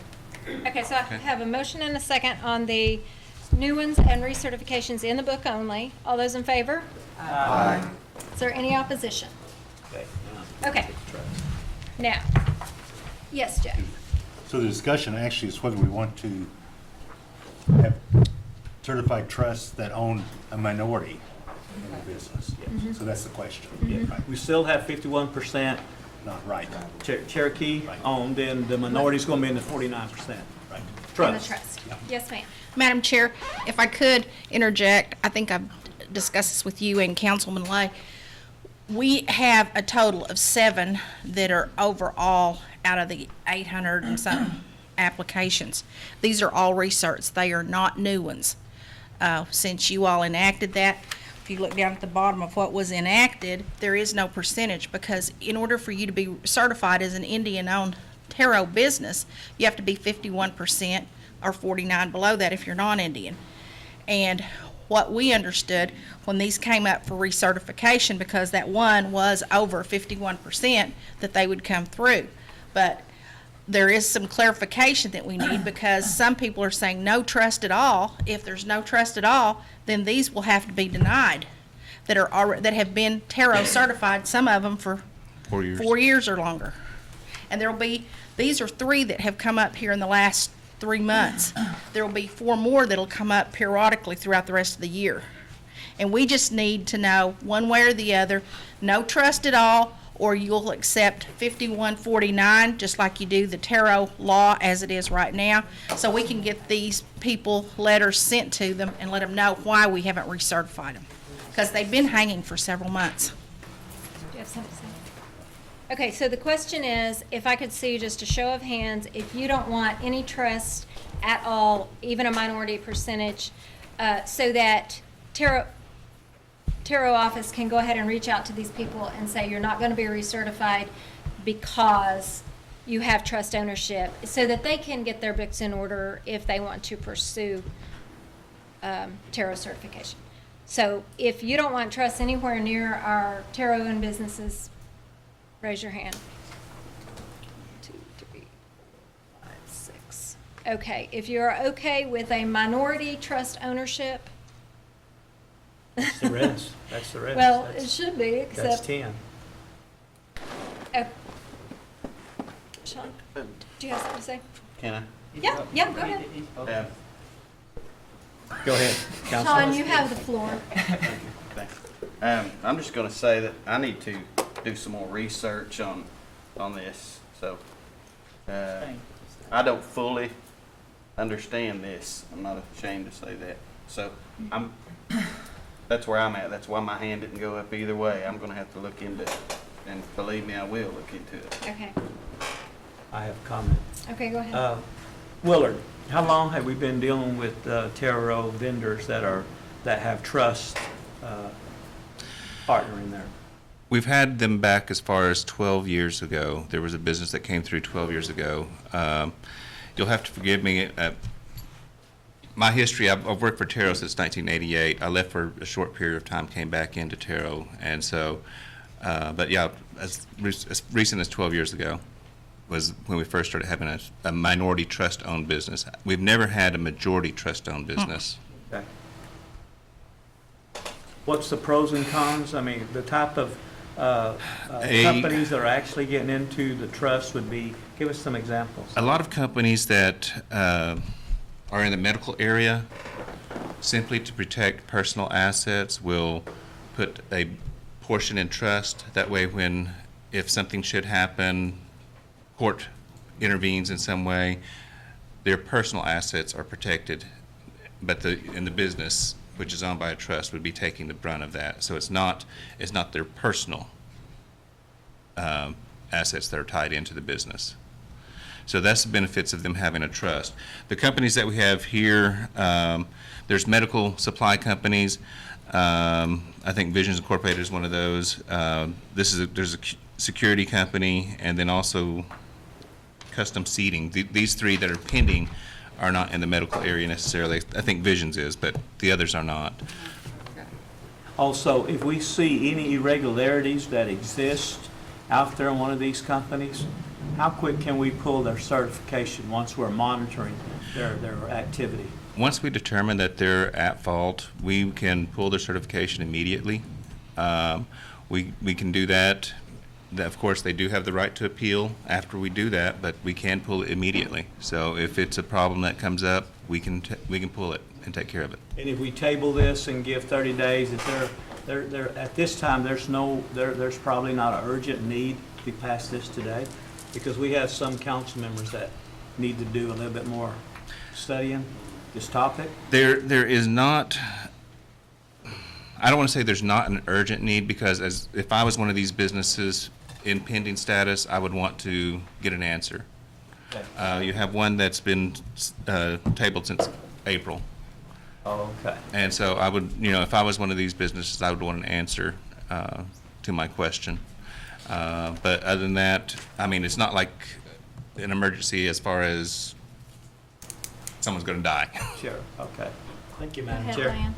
okay, so I have a motion and a second on the new ones and recertifications in the book only. All those in favor? Aye. Is there any opposition? Okay. Okay. Now, yes, Jeff? So the discussion actually is whether we want to have certified trusts that own a minority in the business. So that's the question. Right. We still have 51% Not right. Cherokee Right. owned, and the minority's going to be in the 49%. Right. In the Trust. trust. Yes, ma'am. Madam Chair, if I could interject, I think I've discussed this with you and Councilman Lay. We have a total of 7 that are overall out of the 800 and something applications. These are all research. They are not new ones. Since you all enacted that, if you look down at the bottom of what was enacted, there is no percentage, because in order for you to be certified as an Indian-owned taro business, you have to be 51% or 49 below that if you're non-Indian. And what we understood when these came up for recertification, because that one was over 51%, that they would come through. But there is some clarification that we need, because some people are saying no trust at all. If there's no trust at all, then these will have to be denied, that are that have been taro certified, some of them for 4 years. 4 years or longer. And there'll be, these are 3 that have come up here in the last 3 months. There will be 4 more that'll come up periodically throughout the rest of the year. And we just need to know, one way or the other, no trust at all, or you'll accept 5149, just like you do the taro law as it is right now, so we can get these people letters sent to them and let them know why we haven't recertified them, because they've been hanging for several months. Do you have something to say? Okay, so the question is, if I could see just a show of hands, if you don't want any trust at all, even a minority percentage, so that Taro office can go ahead and reach out to these people and say you're not going to be recertified because you have trust ownership, so that they can get their books in order if they want to pursue Taro certification. So if you don't want trust anywhere near our Taro-owned businesses, raise your hand. 2, 3, 5, 6. Okay, if you're okay with a minority trust ownership, That's the rest. That's the rest. well, it That's- should be, That's except. 10. Sean, do you have something to say? Can I? Yeah, go ahead. Go ahead, Sean, Councilman. you have the floor. I'm just gonna say that I need to do some more research on this, so, I don't fully understand this. I'm not ashamed to say that. So, that's where I'm at. That's why my hand didn't go up either way. I'm gonna have to look into it, and believe me, I will look into it. Okay, I have a comment. okay, go ahead. Willard, how long have we been dealing with Taro vendors that have trust partner in there? We've had them back as far as 12 years ago. There was a business that came through 12 years ago. You'll have to forgive me. My history, I've worked for Taro since 1988. I left for a short period of time, came back into Taro. And so, but yeah, as recent as 12 years ago was when we first started having a minority trust-owned business. We've never had a majority trust-owned business. Okay. What's the pros and cons? I mean, the type of companies that are actually getting into the trust would be, give us some examples. A lot of companies that are in the medical area, simply to protect personal assets, will put a portion in trust. That way, if something should happen, court intervenes in some way, their personal assets are protected, but in the business, which is owned by a trust, would be taking the brunt of that. So it's not their personal assets that are tied into the business. So that's the benefits of them having a trust. The companies that we have here, there's medical supply companies. I think Visions Incorporated is one of those. There's a security company, and then also custom seating. These 3 that are pending are not in the medical area necessarily. I think Visions is, but the others are not. Also, if we see any irregularities that exist out there in one of these companies, how quick can we pull their certification once we're monitoring their activity? Once we determine that they're at fault, we can pull their certification immediately. We can do that. Of course, they do have the right to appeal after we do that, but we can pull it immediately. So if it's a problem that comes up, we can pull it and take care of it. And if we table this and give 30 days, if they're at this time, there's probably not an urgent need to pass this today, because we have some council members that need to do a little bit more studying this topic. There is not, I don't want to say there's not an urgent need, because if I was one of these businesses in pending status, I would want to get an answer. Okay. You have one that's been tabled since April. Oh, okay. And so I would, if I was one of these businesses, I would want an answer to my question. But other than that, I mean, it's not like an emergency as far as someone's going to die. Sure, okay. Thank you, Go Madam ahead, Chair.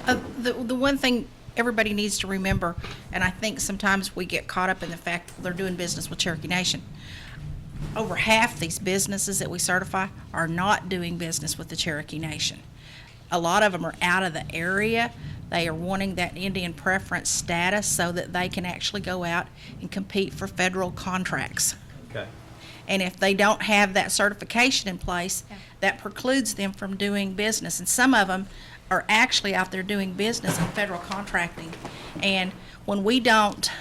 Diane. The one thing everybody needs to remember, and I think sometimes we get caught up in the fact that they're doing business with Cherokee Nation. Over half these businesses that we certify are not doing business with the Cherokee Nation. A lot of them are out of the area. They are wanting that Indian preference status so that they can actually go out and compete for federal contracts. Okay. And if they don't have that certification in place, that precludes them from doing business. And some of them are actually out there doing business in federal contracting. And when we don't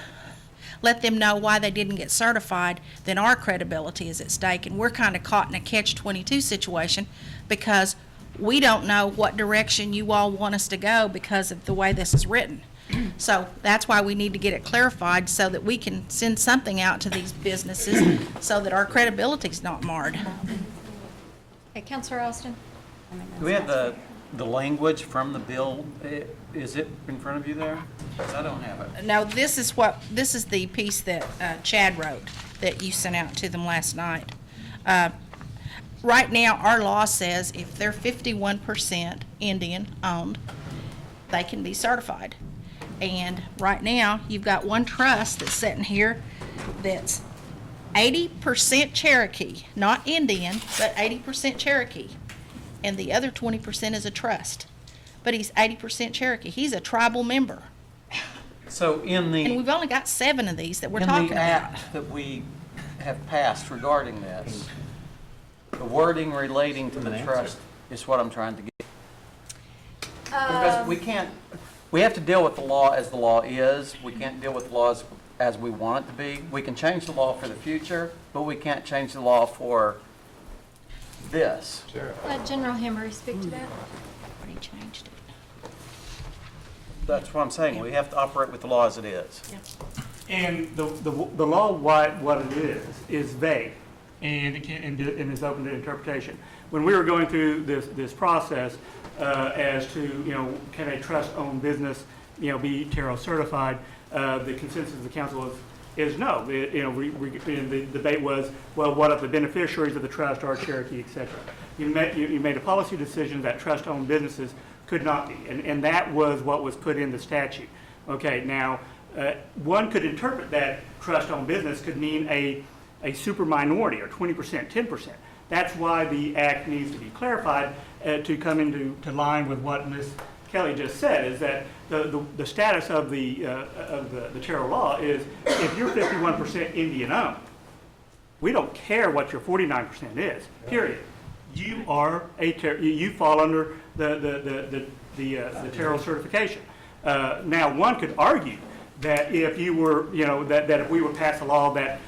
let them know why they didn't get certified, then our credibility is at stake. And we're kind of caught in a catch-22 situation, because we don't know what direction you all want us to go because of the way this is written. So that's why we need to get it clarified, so that we can send something out to these businesses so that our credibility is not marred. Okay, Counselor Austin? Do we have the language from the bill? Is it in front of you there? 'Cause I don't have it. Now, this is the piece that Chad wrote that you sent out to them last night. Right now, our law says if they're 51% Indian-owned, they can be certified. And right now, you've got one trust that's sitting here that's 80% Cherokee, not Indian, but 80% Cherokee. And the other 20% is a trust. But he's 80% Cherokee. He's a tribal member. So And we've only got 7 of these that we're in talking the about. act that we have passed regarding this, the wording relating to the trust is what I'm trying to get. Because we have to deal with the law as the law is. We can't deal with laws as we want it to be. We can change the law for the future, but we can't change the law for this. Let General Hemry speak to that. Already changed it. That's what I'm saying. We have to operate with the law as it is. And the law, what it is vague, and it can, and is open to interpretation. When we were going through this process as to, can a trust-owned business, be TARO certified, the consensus of the council is no. The debate was, well, what if the beneficiaries of the trust are Cherokee, et cetera. You made a policy decision that trust-owned businesses could not be, and that was what was put in the statute. Okay, now, one could interpret that trust-owned business could mean a super minority, or 20%, 10%. That's why the act needs to be clarified to come into line with what Ms. Kelly just said, is that the status of the TARO law is, if you're 51% Indian-owned, we don't care what your 49% is, period. You are you fall under the TARO certification. Now, one could argue that if you were, that if we would pass a law that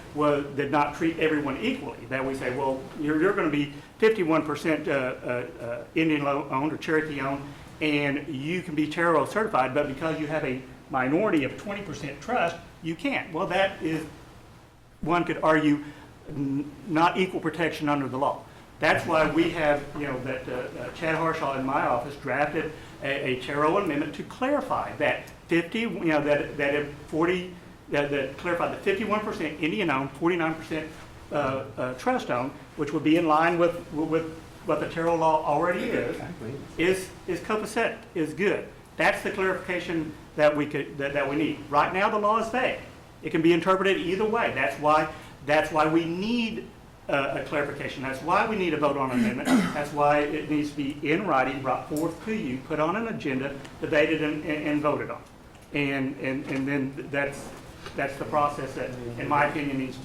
did not treat everyone equally, that we say, well, you're going to be 51% Indian-owned or Cherokee-owned, and you can be TARO certified, but because you have a minority of 20% trust, you can't. Well, that is, one could argue, not equal protection under the law. That's why we have, that Chad Harshaw in my office drafted a TARO amendment to clarify that that clarify the 51% Indian-owned, 49% trust-owned, which would be in line with what the Terrell law already is copacetic, is good. That's the clarification that we need. Right now, the law is vague. It can be interpreted either way. That's why we need a clarification. That's why we need a vote on amendment. That's why it needs to be in writing, brought forth to you, put on an agenda, debated and voted on. And then that's the process that, in my opinion, needs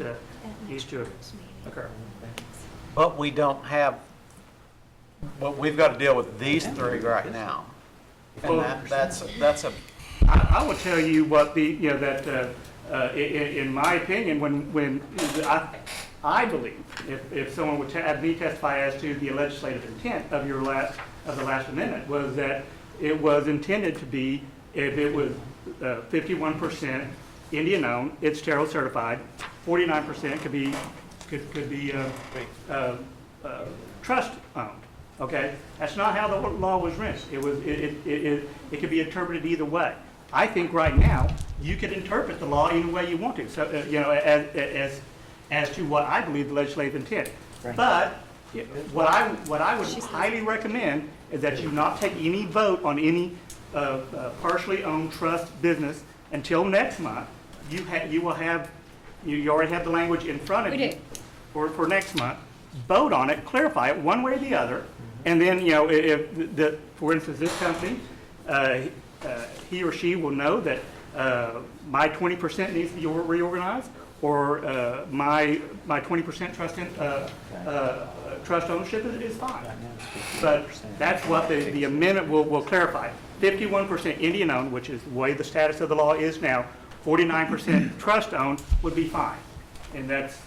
to occur. But we don't have, but we've got to deal with these three right now. And that's a, I will tell you what in my opinion, when I believe, if someone would have me testify as to the legislative intent of the last amendment, was that it was intended to be, if it was 51% Indian-owned, it's Terrell certified, 49% could be trust-owned. Okay, that's not how the law was written. It could be interpreted either way. I think right now you could interpret the law any way you want to. So as to what I believe the legislative intent. But what I would highly recommend is that you not take any vote on any partially owned trust business until next month. You already have the language in front of you for next month. Vote on it, clarify it one way or the other, and then for instance, this company, he or she will know that my 20% needs to be reorganized, or my 20% trust ownership is fine. But that's what the amendment will clarify. 51% Indian owned, which is the way the status of the law is now. 49% trust owned would be fine, and that's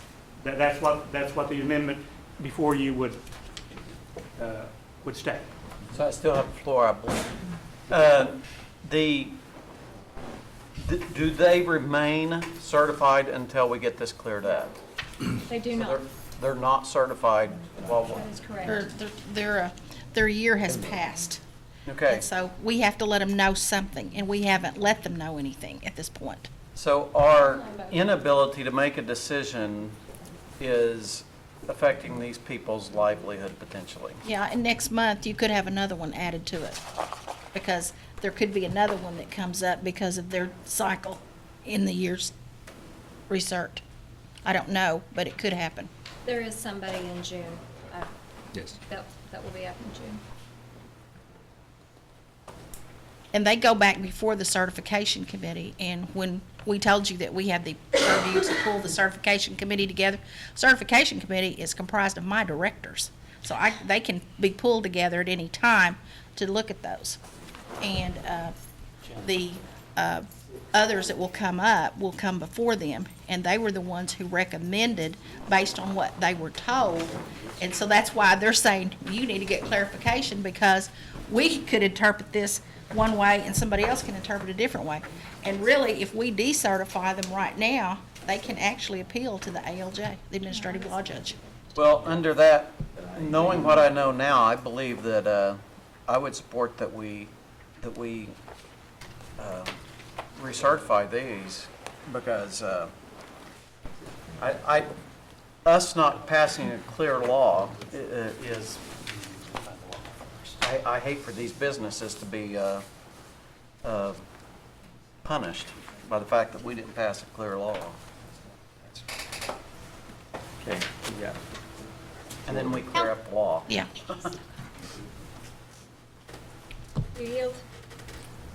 what the amendment before you would state. so I still have the floor, I believe. Do they remain certified until we get this cleared up? They do not. They're not certified while That is correct. Their year has passed. Okay. And so we have to let them know something, and we haven't let them know anything at this point. So our inability to make a decision is affecting these people's livelihood potentially. Yeah, and next month you could have another one added to it, because there could be another one that comes up because of their cycle in the year's research. I don't know, but it could happen. There is somebody in June. Yes. That will be up in June. And they go back before the certification committee, and when we told you that we have the purview to pull the certification committee together, certification committee is comprised of my directors. So they can be pulled together at any time to look at those. And the others that will come up will come before them, and they were the ones who recommended based on what they were told. And so that's why they're saying, you need to get clarification, because we could interpret this one way and somebody else can interpret a different way. And really, if we decertify them right now, they can actually appeal to the ALJ, the administrative law judge. Well, under that, knowing what I know now, I believe that I would support that we recertify these, because us not passing a clear law is, I hate for these businesses to be punished by the fact that we didn't pass a clear law. Okay, yeah. And then we clear up the law. Yeah. You yield?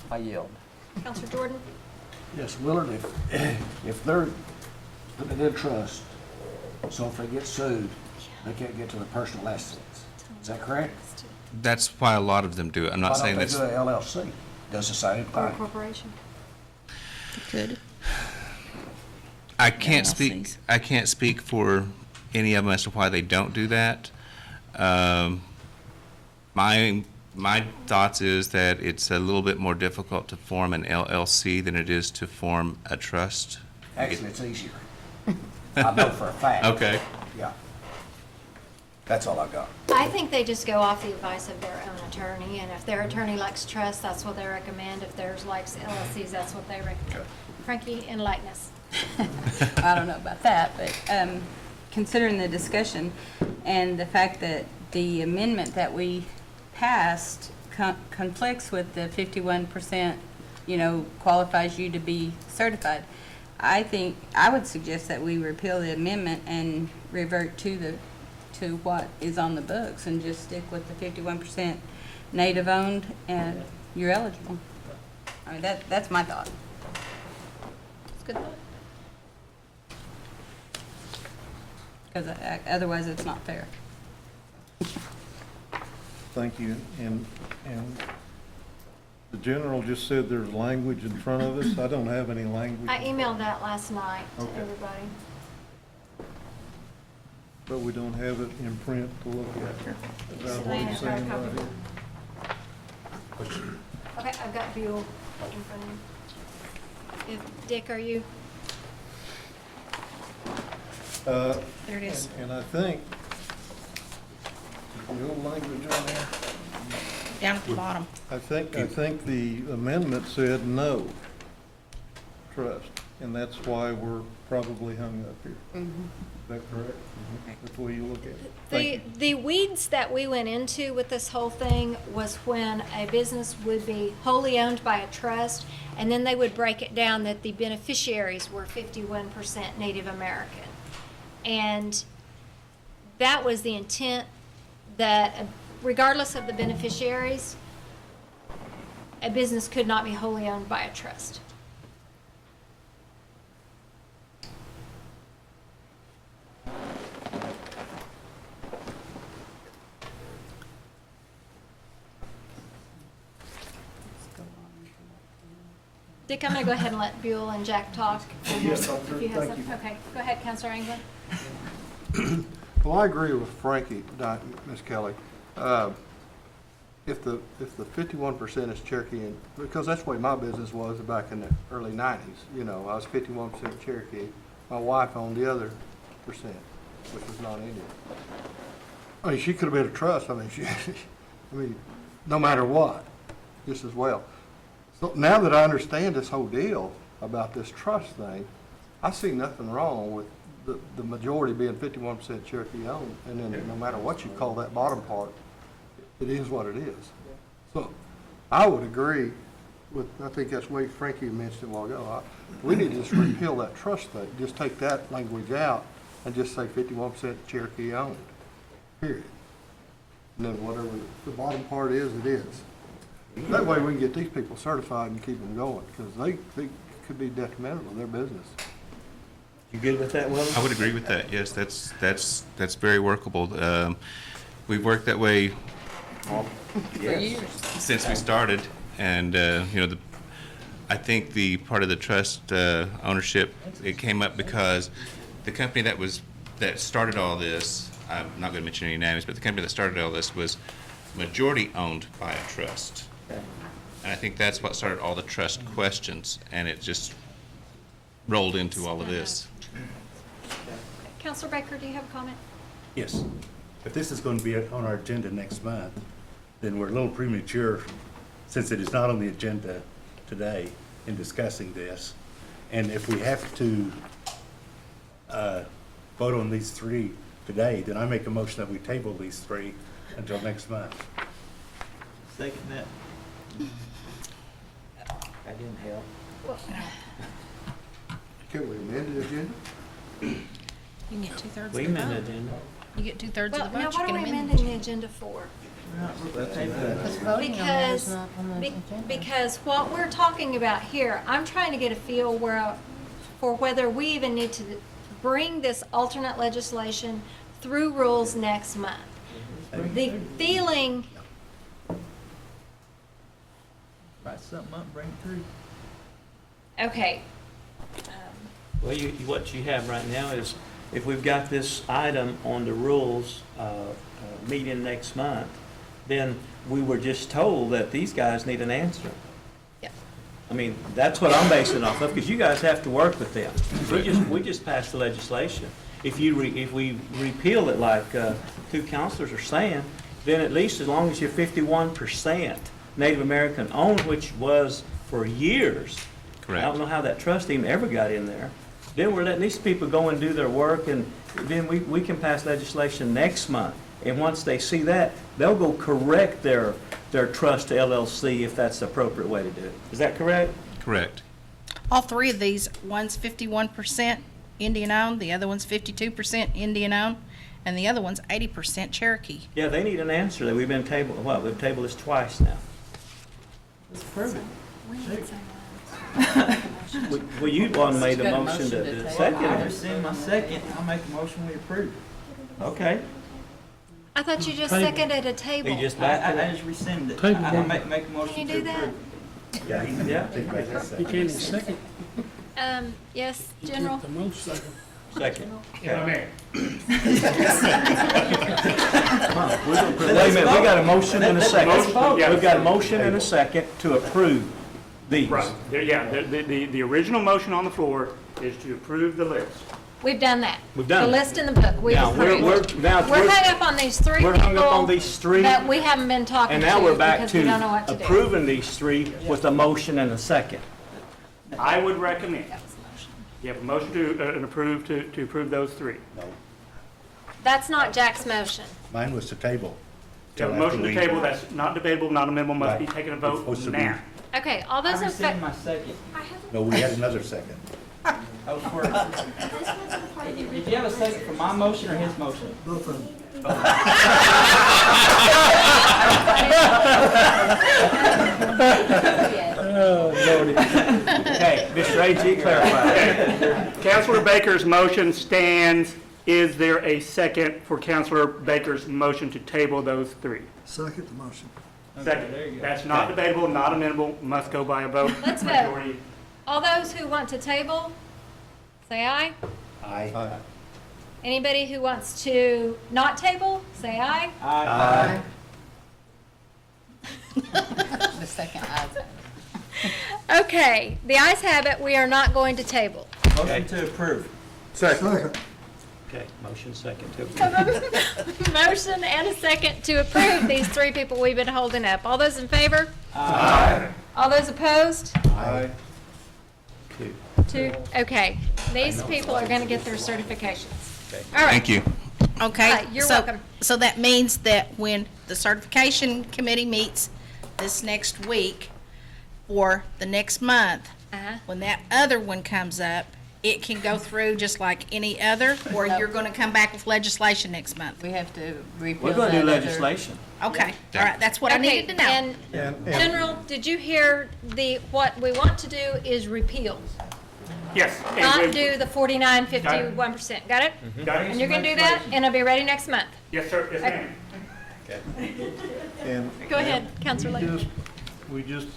I yield. Counselor Jordan? Yes, Willard, if they're putting it in trust, so if they get sued, they can't get to the personal assets. Is that correct? That's why a lot of them do it. I'm not saying that's. Why don't they do an LLC? Does the same Or a thing. corporation? Could. I can't speak for any of them as to why they don't do that. My thoughts is that it's a little bit more difficult to form an LLC than it is to form a trust. Actually, it's easier. I know for a fact. Okay. Yeah. That's all I got. I think they just go off the advice of their own attorney, and if their attorney likes trust, that's what they recommend. If theirs likes LLCs, that's what they recommend. Frankie, enlighten us. I don't know about that, but considering the discussion and the fact that the amendment that we passed conflicts with the 51%, qualifies you to be certified. I think, I would suggest that we repeal the amendment and revert to what is on the books and just stick with the 51% native owned and you're eligible. I mean, that's my thought. It's good thought. Because otherwise it's not fair. Thank you. And the general just said there's language in front of us. I don't have any language. I emailed that last night to Okay. everybody. But we don't have it in print to look at. Is that what Elaine, he's got a saying copy. right here? Okay, I've got Buell in front of me. Dick, are you? There it is. And I think, the old language on there, Down at the bottom. I think the amendment said no trust, and that's why we're probably hung up here. Is that correct? That's the way you look at it? Thank you. The weeds that we went into with this whole thing was when a business would be wholly owned by a trust, and then they would break it down that the beneficiaries were 51% Native American. And that was the intent, that regardless of the beneficiaries, a business could not be wholly owned by a trust. Dick, I'm going to go ahead and let Buell and Jack talk. Yes, I'm If through. you have Thank some- you. Okay, go ahead, Councilor England. Well, I agree with Frankie, Ms. Kelly. If the 51% is Cherokee, and because that's the way my business was back in the early 90s, I was 51% Cherokee. My wife owned the other percent, which was non-Indian. I mean, she could have been a trust. I mean, no matter what, just as well. So now that I understand this whole deal about this trust thing, I see nothing wrong with the majority being 51% Cherokee owned, and then no matter what you call that bottom part, it is what it is. So I would agree with, I think that's the way Frankie mentioned a while ago. We need to just repeal that trust thing, just take that language out and just say 51% Cherokee owned, period. And then whatever the bottom part is, it is. That way we can get these people certified and keep them going, because they could be detrimental to their business. You good with that, Will? I would agree with that, yes, that's very workable. We've worked that way For years. since we started, and, I think the part of the trust ownership, it came up because the company that started all this, I'm not going to mention any names, but the company that started all this was majority owned by a trust. And I think that's what started all the trust questions, and it just rolled into all of this. Councilor Baker, do you have a comment? Yes. If this is going to be on our agenda next month, then we're a little premature, since it is not on the agenda today, in discussing this. And if we have to vote on these three today, then I make a motion that we table these three until next month. Second that. That didn't help. Can we amend the agenda? You can get 2/3 of the We vote. amended it, didn't You get 2/3 Well, of the now vote, you what can are we amend amending the agenda for? Because what we're talking about here, I'm trying to get a feel for whether we even need to bring this alternate legislation through rules next month. The feeling, Write something up, bring it through. okay, Well, what you have right now is, if we've got this item on the rules meeting next month, then we were just told that these guys need an answer. Yeah. I mean, that's what I'm basing it off of, because you guys have to work with them. We just passed the legislation. If we repeal it like two counselors are saying, then at least as long as you're 51% Native American owned, which was for years. Correct. I don't know how that trust even ever got in there. Then we're letting these people go and do their work, and then we can pass legislation next month And once they see that, they'll go correct their trust LLC if that's the appropriate way to do it. Is that correct? Correct. All three of these, one's 51% Indian-owned, the other one's 52% Indian-owned, and the other one's 80% Cherokee. Yeah, they need an answer that we've tabled this twice now. Let's prove it. Well, you one made the Got a motion motion to to table. second. I it. rescind my second. I'll make a motion we approve. Okay. I thought you just seconded a table. He just I back just rescinded it. Table I one. make a motion Can you to do that? approve. Yeah, yeah. You can't second. Yes, General? The most second. Second. Yeah, Okay. Wait a minute, we got a motion and a second. Yeah. We've got a motion and a second to approve these. Right, yeah, the original motion on the floor is to approve the list. We've done that. We've done The it. list in the book, we've Now, approved. we're hung up on these three We're hung up on people these three. that we haven't been talking And to now we're back because we don't know what to to do. approving these three with a motion and a second. I would recommend, you have a motion to, and approve to approve those three. No, That's not Jack's motion. mine was to table. You have a till after motion to we- table that's not debatable, not amendable, must be Right. taken a It's vote supposed to be- now. Okay, all I those in rescind favor? my second. No, we had another second. I was for Did you have a second for my motion or his motion? Both of them. Okay, Mr. A.G., clarify. Councilor Baker's motion stands. Is there a second for Councilor Baker's motion to table those three? Second the motion. Second. there you go. That's not debatable, not amendable, must go by a vote. Let's vote. Majority. All those who want to table, say aye. Aye. Anybody who wants to not table, say aye. Aye. The second ayes. Okay, the ayes have it, we are not going to table. Motion to approve. Second. Okay, motion second to approve. Motion and a second to approve these three people we've been holding up. All those in favor? Aye. All those opposed? Aye. Two. Two. Okay, these people are going to get their certifications. All right. Thank you. Okay. Hi, you're so- welcome. So that means that when the certification committee meets this next week or the next month, Uh-huh. when that other one comes up, it can go through just like any other, or you're gonna come back with legislation next month? We have to repeal We're going to do that other- legislation. Okay, all right, that's what I Okay, needed to know. And General, did you hear what we want to do is repeal, Yes. and not we- do the 49, 51%. Got it? Got it? And you're going to do that, and it'll be ready next month. Yes, sir, yes, ma'am. And Go ahead, Councilor Lee. we just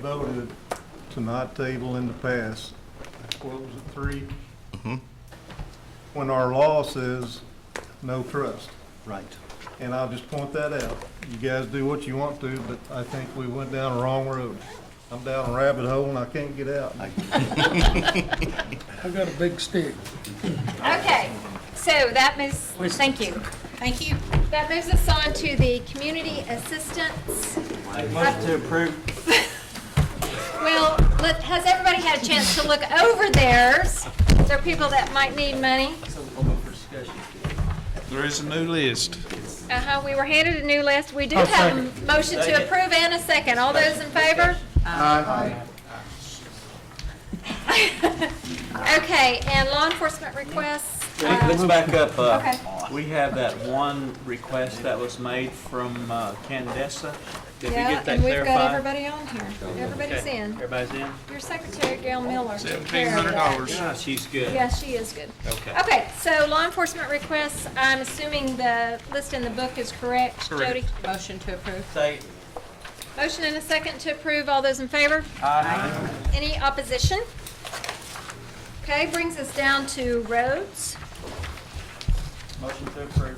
voted to not table in the past, what was it, 3? When our law says no trust. Right. And I'll just point that out. You guys do what you want to, but I think we went down the wrong road. I'm down a rabbit hole and I can't get out. I got a big stick. Okay, so that moves, thank you. Thank you. That moves us on to the community assistance. Motion to approve. Well, has everybody had a chance to look over theirs? There are people that might need money. There is a new list. We were handed a new list. We do have a motion to approve and a second. All those in favor? Aye. Okay, and law enforcement requests. Let's back up. Okay. We have that one request that was made from Candessa. Did we Yeah, get that and we've got clarified? everybody on here. Everybody's Okay. in. Everybody's in? Your secretary, Gail Miller. took care of that. $1,700. Yeah, she's good. Yeah, she is good. Okay. Okay, so law enforcement requests, I'm assuming the list in the book is correct. Jody? Motion to approve. Say, Motion and a second to approve. All those in favor? aye. Any opposition? Okay, brings us down to roads. Motion to approve.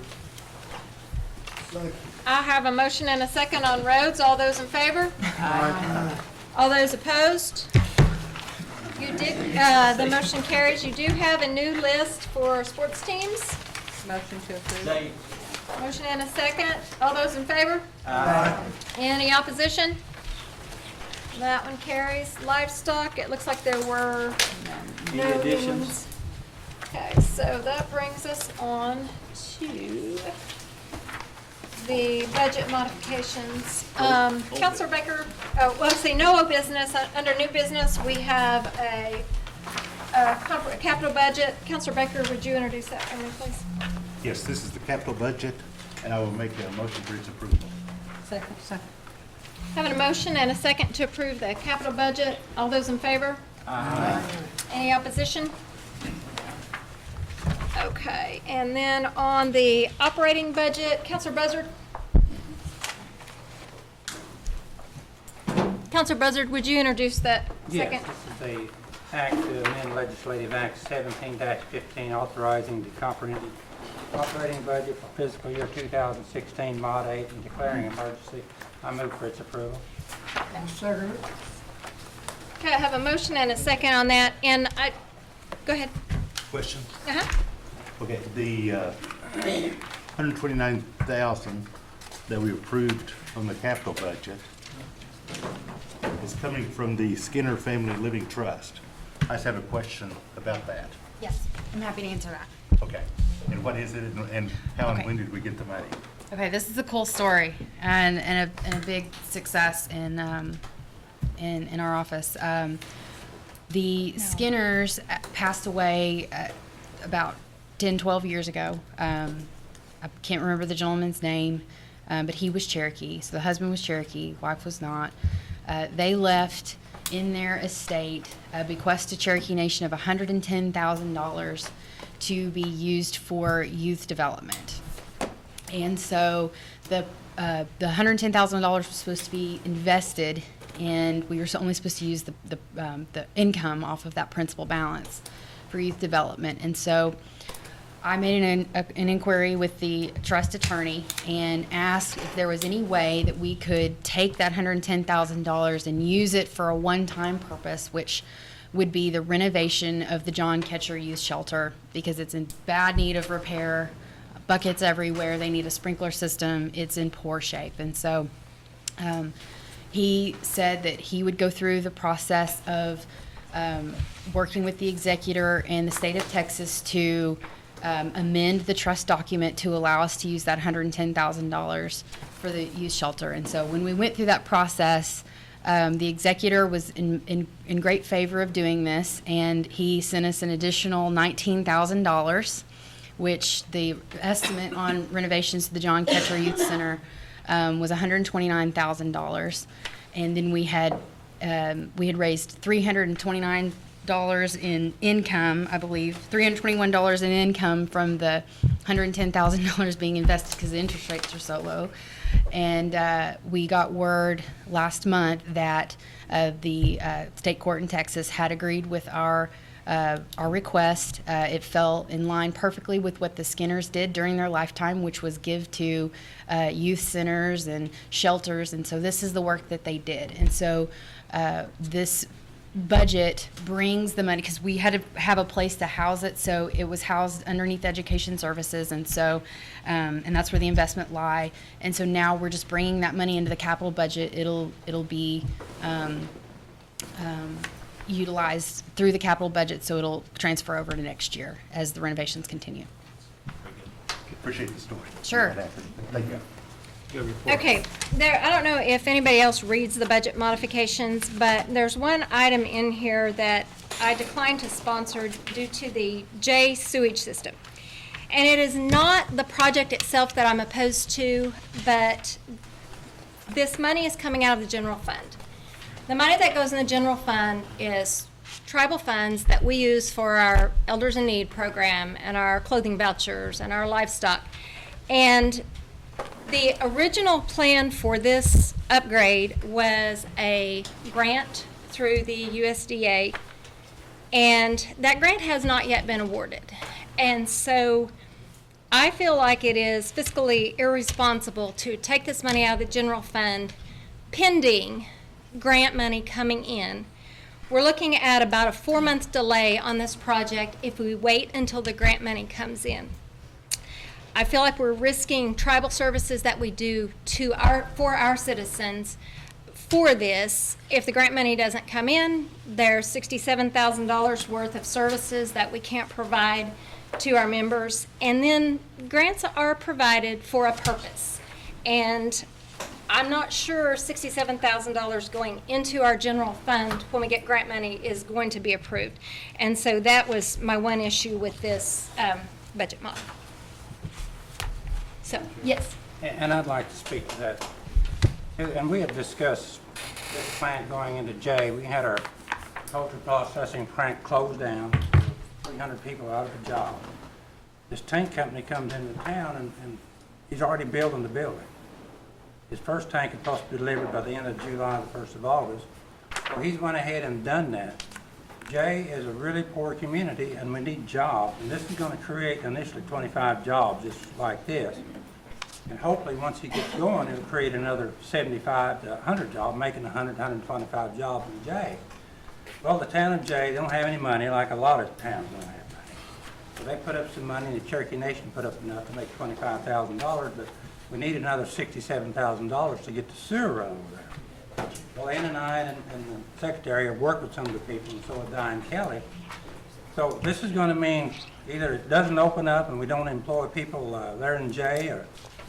I have a motion and a second on roads. All those in favor? All those opposed? You did, the motion carries. You do have a new list for sports teams. Motion to approve. Say, Motion and a second. All those in favor? aye. Any opposition? That one carries. Livestock, it looks like there were no Any new additions? ones. Okay, so that brings us on to the budget modifications. Counselor Baker, well, let's see, no old business. Under new business, we have a capital budget. Counselor Baker, would you introduce that for me, please? Yes, this is the capital budget, and I will make a motion for its approval. Second. Having a motion and a second to approve the capital budget. All those in favor? Aye. Any opposition? Okay, and then on the operating budget, Counselor Buzzard? Counselor Buzzard, would you introduce that second? Yes, this is the act to amend Legislative Act 17-15, authorizing the comprehensive operating budget for fiscal year 2016, Mod 8, and declaring emergency. I move for its approval. Second. Okay, I have a motion and a second on that, and go ahead. Question? Uh-huh. Okay, the 129,000 that we approved on the capital budget is coming from the Skinner Family Living Trust. I just have a question about that. Yes, I'm happy to answer that. Okay, and what is it, and how and Okay. when did we get the money? Okay, this is a cool story and a big success in our office. The Skinners passed away about 10, 12 years ago. I can't remember the gentleman's name, but he was Cherokee. So the husband was Cherokee, wife was not. They left in their estate a bequest to Cherokee Nation of $110,000 to be used for youth development. And so the $110,000 was supposed to be invested, and we were only supposed to use the income off of that principal balance for youth development. And so I made an inquiry with the trust attorney and asked if there was any way that we could take that $110,000 and use it for a one-time purpose, which would be the renovation of the John Ketcher Youth Shelter, because it's in bad need of repair. Buckets everywhere. They need a sprinkler system. It's in poor shape. And so he said that he would go through the process of working with the executor and the state of Texas to amend the trust document to allow us to use that $110,000 for the youth shelter. And so when we went through that process, the executor was in great favor of doing this, and he sent us an additional $19,000, which the estimate on renovations to the John Ketcher Youth Center was $129,000. And then we had raised $329 in income, I believe, $321 in income from the $110,000 being invested because the interest rates are so low. And we got word last month that the state court in Texas had agreed with our request. It fell in line perfectly with what the Skinners did during their lifetime, which was give to youth centers and shelters. And so this is the work that they did. And so this budget brings the money, because we had to have a place to house it, so it was housed underneath Education Services, and so and that's where the investment lie. And so now we're just bringing that money into the capital budget. It'll be utilized through the capital budget, so it'll transfer over to next year as the renovations continue. Appreciate the story. Sure. Thank you. Okay, I don't know if anybody else reads the budget modifications, but there's one item in here that I declined to sponsor due to the J sewage system. And it is not the project itself that I'm opposed to, but this money is coming out of the general fund. The money that goes in the general fund is tribal funds that we use for our Elders in Need program and our clothing vouchers and our livestock. And the original plan for this upgrade was a grant through the USDA, and that grant has not yet been awarded. And so I feel like it is fiscally irresponsible to take this money out of the general fund pending grant money coming in. We're looking at about a 4-month delay on this project if we wait until the grant money comes in. I feel like we're risking tribal services that we do for our citizens for this. If the grant money doesn't come in, there's $67,000 worth of services that we can't provide to our members. And then grants are provided for a purpose. And I'm not sure $67,000 going into our general fund when we get grant money is going to be approved. And so that was my one issue with this budget model. So, yes. And I'd like to speak to that. And we have discussed this plant going into J. We had our poultry processing plant closed down, 300 people out of a job. This tank company comes into town and he's already building the building. His first tank is supposed to be delivered by the end of July, the 1st of August. So he's went ahead and done that. Jay is a really poor community and we need jobs. And this is going to create initially 25 jobs just like this. And hopefully once he gets going, it'll create another 75 to 100 jobs, making 100, 125 jobs in Jay. Well, the town of Jay, they don't have any money like a lot of towns don't have money. So they put up some money, and the Cherokee Nation put up enough to make $25,000, but we need another $67,000 to get the sewer run over there. Well, Ann and I and the secretary have worked with some of the people, and so has Diane Kelly. So this is going to mean either it doesn't open up and we don't employ people there in Jay, or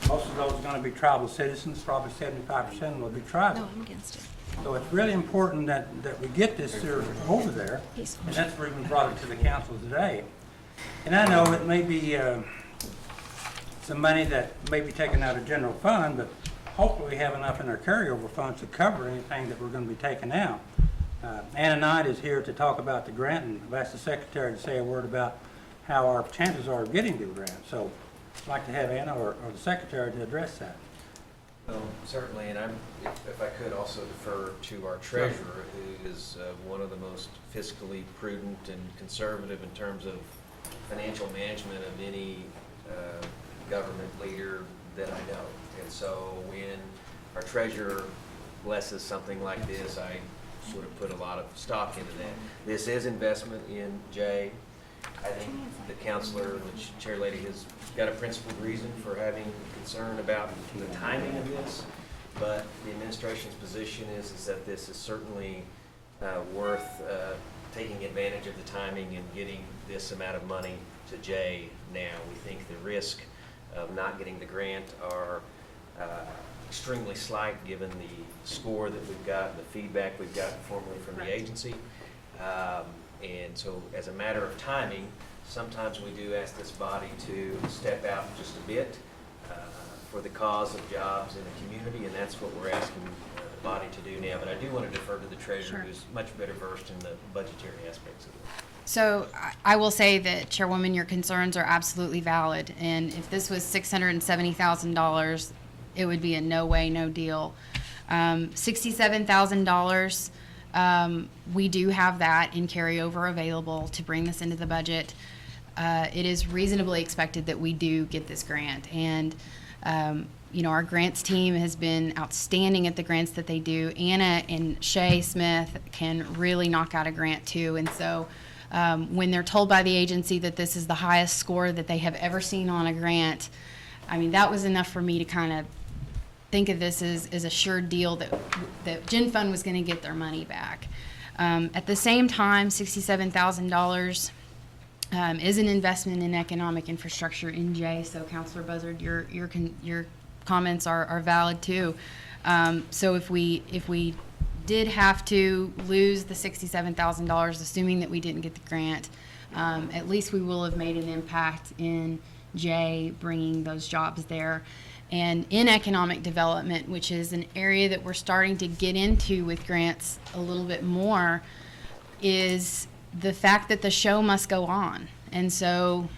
most of those are going to be tribal citizens, probably 75% will be tribal. No, I'm against it. So it's really important that we get this sewer over there, and that's where we brought it to the council today. And I know it may be some money that may be taken out of general fund, but hopefully we have enough in our carryover funds to cover anything that we're going to be taking out. Anna Knight is here to talk about the grant, and I've asked the secretary to say a word about how our chances are of getting the grant. So I'd like to have Anna or the secretary to address that. Certainly, and if I could also defer to our treasurer, who is one of the most fiscally prudent and conservative in terms of financial management of any government leader that I know. And so when our treasurer blesses something like this, I sort of put a lot of stock into that. This is investment in Jay. I think the counselor, the chair lady, has got a principled reason for having concern about the timing of this, but the administration's position is that this is certainly worth taking advantage of the timing and getting this amount of money to Jay now. We think the risk of not getting the grant are extremely slight given the score that we've got, the feedback we've got formally from the agency. And so as a matter of timing, sometimes we do ask this body to step out just a bit for the cause of jobs in the community, and that's what we're asking the body to do now. But I do want to defer to the treasurer, who's much better versed in the budgetary aspects of it. So I will say that, Chairwoman, your concerns are absolutely valid. And if this was $670,000, it would be a no way, no deal. $67,000, we do have that in carryover available to bring this into the budget. It is reasonably expected that we do get this grant. And, you know, our grants team has been outstanding at the grants that they do. Anna and Shay Smith can really knock out a grant too. And so when they're told by the agency that this is the highest score that they have ever seen on a grant, I mean, that was enough for me to kind of think of this as a sure deal that Gen Fund was going to get their money back. At the same time, $67,000 is an investment in economic infrastructure in Jay. So, Councilor Buzzard, your comments are valid too. So if we did have to lose the $67,000, assuming that we didn't get the grant, at least we will have made an impact in Jay, bringing those jobs there. And in economic development, which is an area that we're starting to get into with grants a little bit more, is the fact that the show must go on. And so,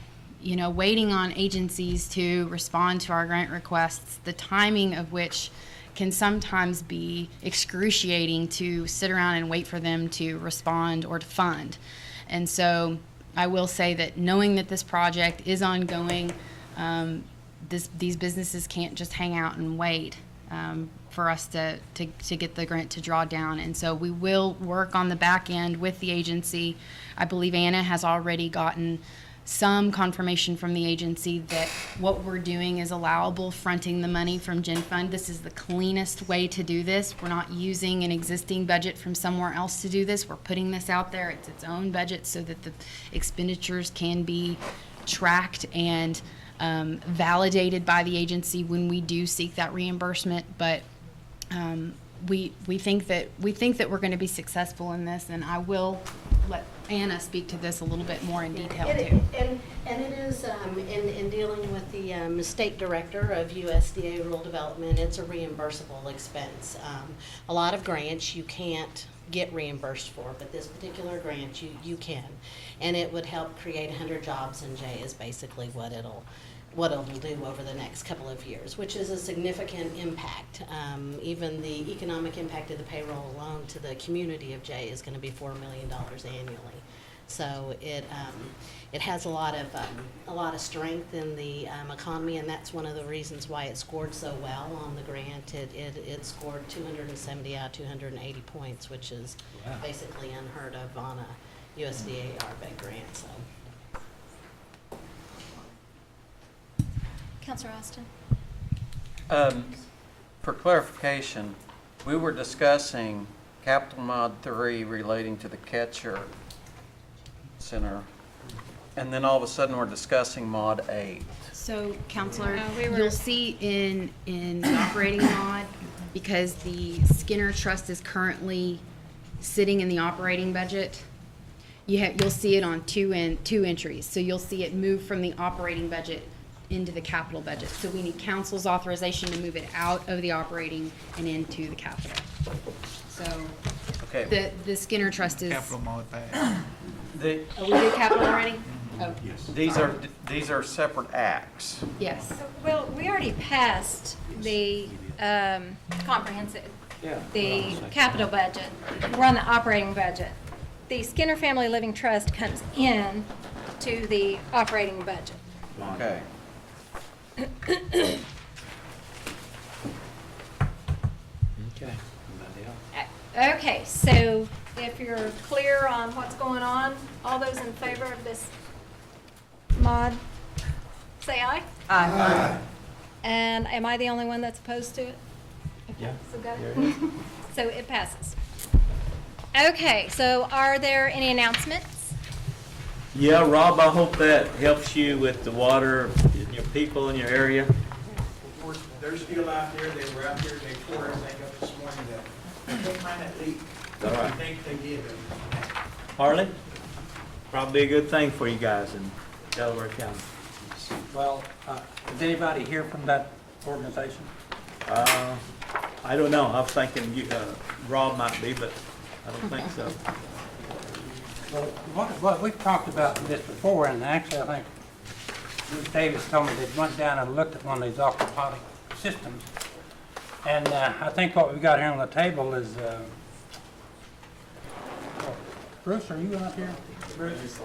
you know, waiting on agencies to respond to our grant requests, the timing of which can sometimes be excruciating to sit around and wait for them to respond or to fund. And so I will say that knowing that this project is ongoing, these businesses can't just hang out and wait for us to get the grant to draw down. And so we will work on the back end with the agency. I believe Anna has already gotten some confirmation from the agency that what we're doing is allowable, fronting the money from Gen Fund. This is the cleanest way to do this. We're not using an existing budget from somewhere else to do this. We're putting this out there. It's its own budget so that the expenditures can be tracked and validated by the agency when we do seek that reimbursement. But we think that we're going to be successful in this, and I will let Anna speak to this a little bit more in detail too. And it is, in dealing with the state director of USDA Rural Development, it's a reimbursable expense. A lot of grants you can't get reimbursed for, but this particular grant you can. And it would help create 100 jobs in Jay is basically what it'll do over the next couple of years, which is a significant impact. Even the economic impact of the payroll alone to the community of Jay is going to be $4 million annually. So it has a lot of strength in the economy, and that's one of the reasons why it scored so well on the grant. It scored 270 out of 280 points, which is basically unheard of on a USDA RBEG grant. So. Councilor Austin. For clarification, we were discussing Capital Mod 3 relating to the Catcher Center, and then all of a sudden we're discussing Mod 8. So, Counselor, you'll see in the operating mod, because the Skinner Trust is currently sitting in the operating budget, you'll see it on two entries. So you'll see it move from the operating budget into the capital budget. So we need council's authorization to move it out of the operating and into the capital. So Okay. the Skinner Trust is. Capital mod back. The, Oh, we did capital already? Oh, these are separate acts. yes. Well, we already passed the comprehensive, the capital budget. We're on the operating budget. The Skinner Family Living Trust comes in to the operating budget. Okay. Okay. Okay, so if you're clear on what's going on, all those in favor of this mod, say aye. Aye. And am I the only one that's opposed to it? Yeah. So got it? So it passes. Okay, so are there any announcements? Yeah, Rob, I hope that helps you with the water, your people in your area. Of course, they're still out there, they were out there, they tore everything up this morning, that they find that leak. All right. I think they did. Harley, probably a good thing for you guys in Delaware County. Well, is anybody here from that organization? I don't know, I was thinking you, Rob might be, but I don't think so. Well, we've talked about this before, and actually, I think Bruce Davis told me they went down and looked at one of these aquaponic systems. And I think what we've got here on the table is, Bruce, are you out here? Bruce?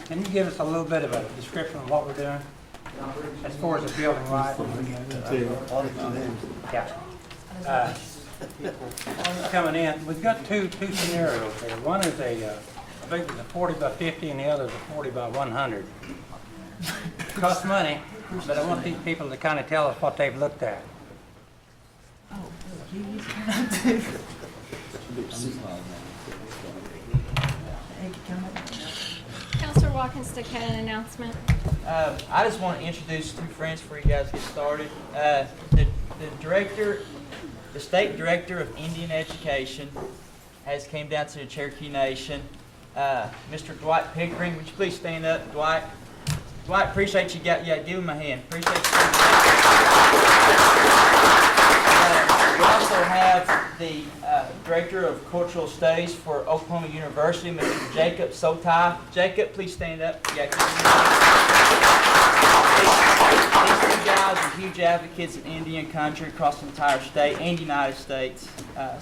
Can you give us a little bit of a description of what we're doing? As far as the building light? Yeah. Coming in, we've got two scenarios here. One is I think it's a 40 by 50, and the other is a 40 by 100. Costs money, but I want these people to kind of tell us what they've looked at. Counselor Watkins had an announcement. I just want to introduce two friends before you guys get started. The director, the state director of Indian Education, has came down to the Cherokee Nation. Mr. Dwight Pickering, would you please stand up, Dwight? Dwight, appreciate you. Give him a hand. Appreciate you. We also have the director of cultural studies for Oklahoma University, Mr. Jacob Sotai. Jacob, please stand up. These two guys are huge advocates in Indian country across the entire state and United States.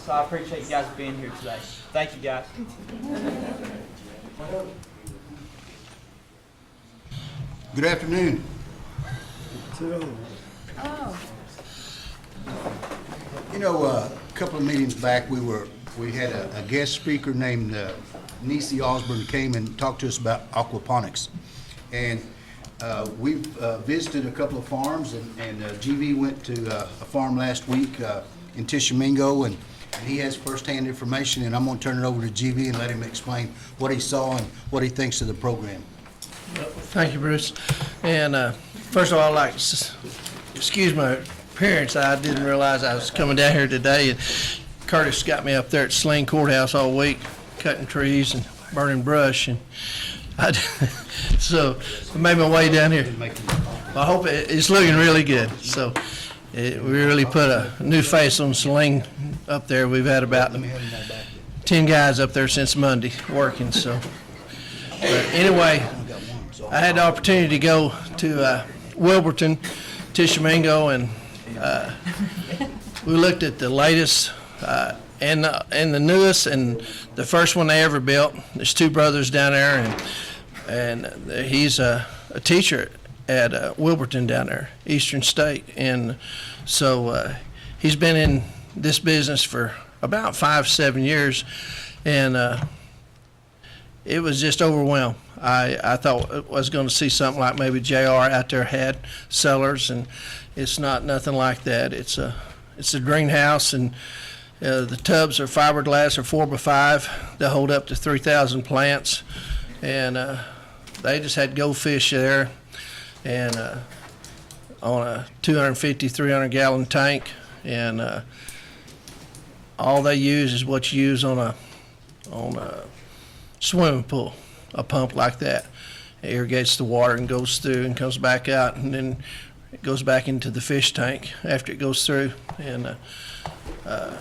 So I appreciate you guys being here today. Thank you, guys. Good afternoon. Oh. You know, a couple of meetings back, we had a guest speaker named Nisi Osborne came and talked to us about aquaponics. And we've visited a couple of farms, and GV went to a farm last week in Tishomingo, and he has firsthand information, and I'm going to turn it over to GV and let him explain what he saw and what he thinks of the program. Thank you, Bruce. And first of all, I'd like to excuse my appearance. I didn't realize I was coming down here today. And Curtis got me up there at Sling Courthouse all week, cutting trees and burning brush. And so I made my way down here. I hope it's looking really good. So we really put a new face on Sling up there. We've had about 10 guys up there since Monday working. So, but anyway, I had the opportunity to go to Wilburton, Tishomingo, and we looked at the latest and the newest and the first one they ever built. There's two brothers down there, and he's a teacher at Wilburton down there, Eastern State, and so he's been in this business for about 5-7 years, and it was just overwhelmed. I thought I was going to see something like maybe JR out there had cellars, and it's not nothing like that. It's a greenhouse, and the tubs are fiberglass or 4x5. They hold up to 3,000 plants, and they just had goldfish there, and on a 250, 300-gallon tank, and all they use is what you use on a swimming pool. A pump like that. It irrigates the water and goes through and comes back out, and then it goes back into the fish tank after it goes through. And I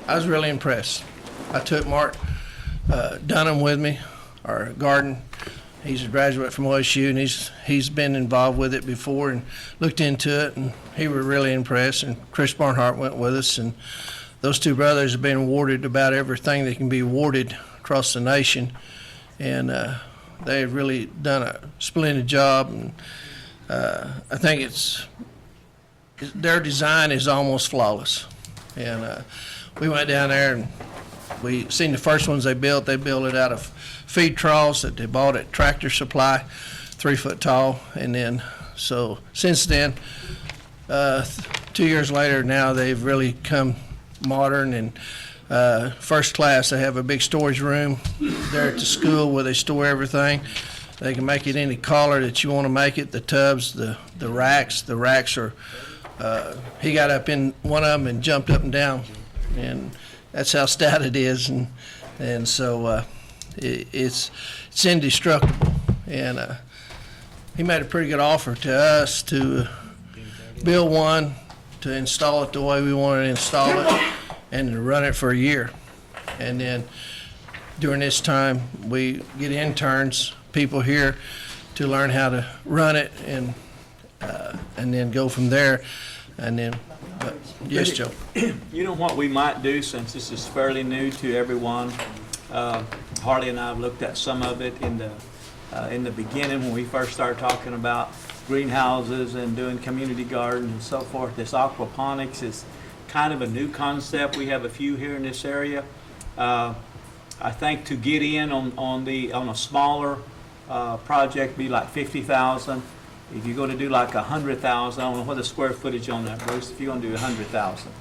was really impressed. I took Mark Dunham with me, our garden. He's a graduate from OSU, and he's been involved with it before and looked into it, and he was really impressed. And Chris Barnhart went with us, and those two brothers have been awarded about everything that can be awarded across the nation. And they've really done a splendid job, and I think their design is almost flawless. And we went down there and we seen the first ones they built. They built it out of feed troughs that they bought at Tractor Supply, 3 foot tall. And then so since then, 2 years later now, they've really come modern and first class. They have a big storage room there at the school where they store everything. They can make it any color that you want to make it. The tubs, the racks. The racks are, he got up in one of them and jumped up and down, and that's how stout it is. And so it's indestructible. And he made a pretty good offer to us to build one, to install it the way we wanted to install it, and to run it for a year. And then during this time, we get interns, people here, to learn how to run it, and then go from there. And then, yes, Joe. You know what we might do, since this is fairly new to everyone? Harley and I have looked at some of it in the beginning when we first started talking about greenhouses and doing community gardens and so forth. This aquaponics is kind of a new concept. We have a few here in this area. I think to get in on a smaller project, be like 50,000. If you're going to do like 100,000, I don't know what the square footage on that, Bruce. If you're going to do 100,000,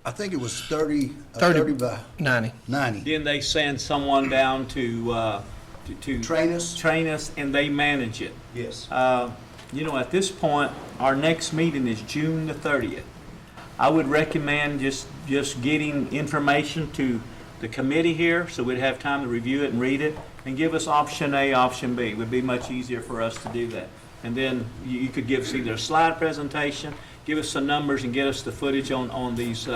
I think it was 30 by 90. Then they send someone down to train us, and they manage it. Yes. You know, at this point, our next meeting is June the 30th. I would recommend just getting information to the committee here, so we'd have time to review it and read it, and give us option A, option B. It would be much easier for us to do that. And then you could give us either a slide presentation, give us some numbers, and get us the footage on these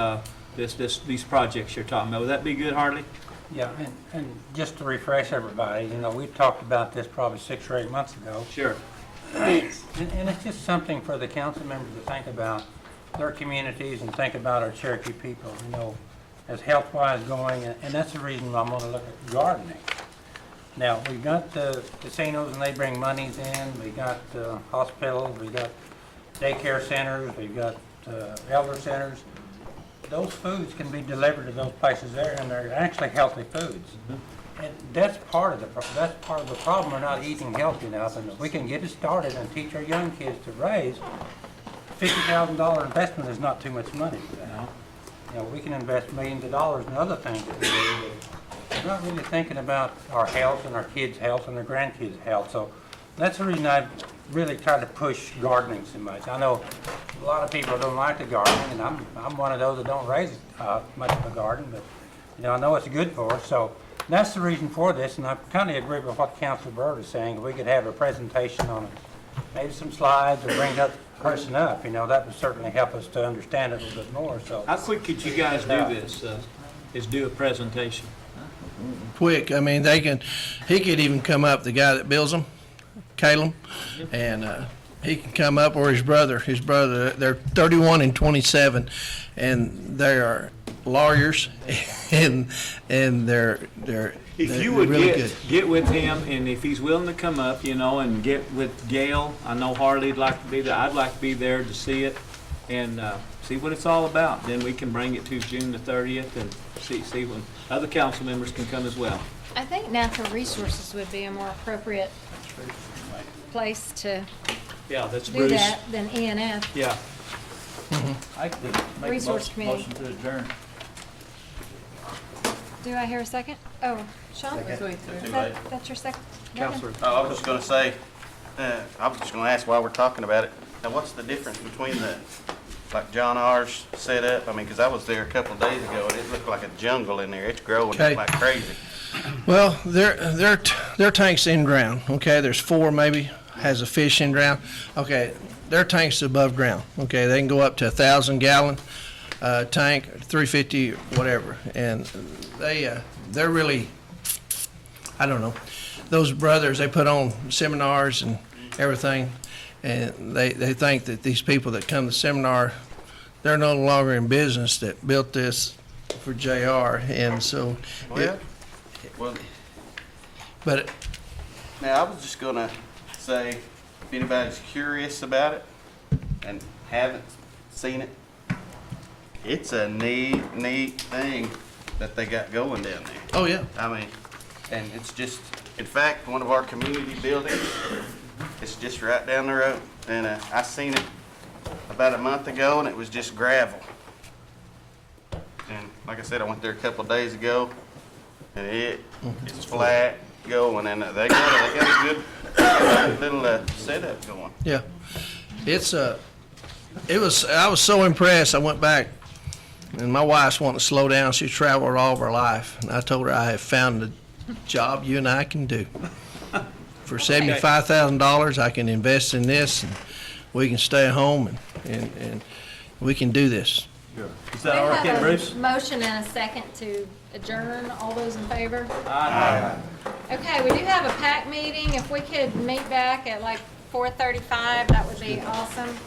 these projects you're talking about. Would that be good, Harley? Yeah, and just to refresh everybody, you know, we talked about this probably 6 or 8 months ago. Sure. And it's just something for the council members to think about their communities and think about our Cherokee people, you know, as health-wise going, and that's the reason I'm going to look at gardening. Now, we've got the casinos and they bring monies in, we got hospitals, we got daycare centers, we've got elder centers. Those foods can be delivered to those places there, and they're actually healthy foods. And that's part of the problem. We're not eating healthy enough, and if we can get it started and teach our young kids to raise, $50,000 investment is not too much money for that. You know, we can invest millions of dollars in other things that we do. We're not really thinking about our health and our kids' health and our grandkids' health. So that's the reason I really try to push gardening so much. I know a lot of people don't like to garden, and I'm one of those that don't raise much of a garden, but, you know, I know it's good for us, so that's the reason for this, and I kind of agree with what Councilor Byrd is saying. If we could have a presentation on it, maybe some slides, or bring that person up, you know, that would certainly help us to understand it a little bit more, so. How quick could you guys do this, is do a presentation? Quick. I mean, he could even come up, the guy that builds them, Caleb, and he can come up, or his brother, they're 31 and 27, and they are lawyers, and they're If you would really good. get with him, and if he's willing to come up, you know, and get with Gail, I know Harley'd like to be there, I'd like to be there to see it, and see what it's all about. Then we can bring it to June the 30th, and see when other council members can come as well. I think natural resources would be a more appropriate place to Yeah, that's do Bruce. that than ENF. Yeah. I could make a Resource committee. motion to adjourn. Do I hear a second? Oh, Sean? That's your second? Go ahead. Counselor. I was just gonna say, I was just gonna ask while we're talking about it, now what's the difference between like John R.'s setup? I mean, 'cause I was there a couple of days ago and it looked like a jungle in there. It's growing Okay. like crazy. Well, their tank's in ground, okay? There's 4 maybe, has a fish in ground. Okay, their tank's above ground, okay? They can go up to 1,000-gallon tank, 350, whatever. And they're really, I don't know. Those brothers, they put on seminars and everything, and they think that these people that come to seminar, they're no longer in business that built this for JR, and so. Well, But now I was just gonna say, if anybody's curious about it and haven't seen it, it's a neat thing that they got going down there. Oh, yeah. I mean, and it's just, in fact, one of our community buildings, it's just right down the road. And I seen it about a month ago and it was just gravel. And like I said, I went there a couple of days ago and it's flat going, and they got a good little setup going. yeah, I was so impressed. I went back, and my wife's wanting to slow down. She's traveled all of her life, and I told her I have found a job you and I can do. For $75,000, I can invest in this, and we can stay at home, and we can do this. Is that all right, Ken Bruce? Motion and a second to adjourn. All those in favor? Aye. Okay, we do have a PAC meeting. If we could meet back at like 4:35, that would be awesome.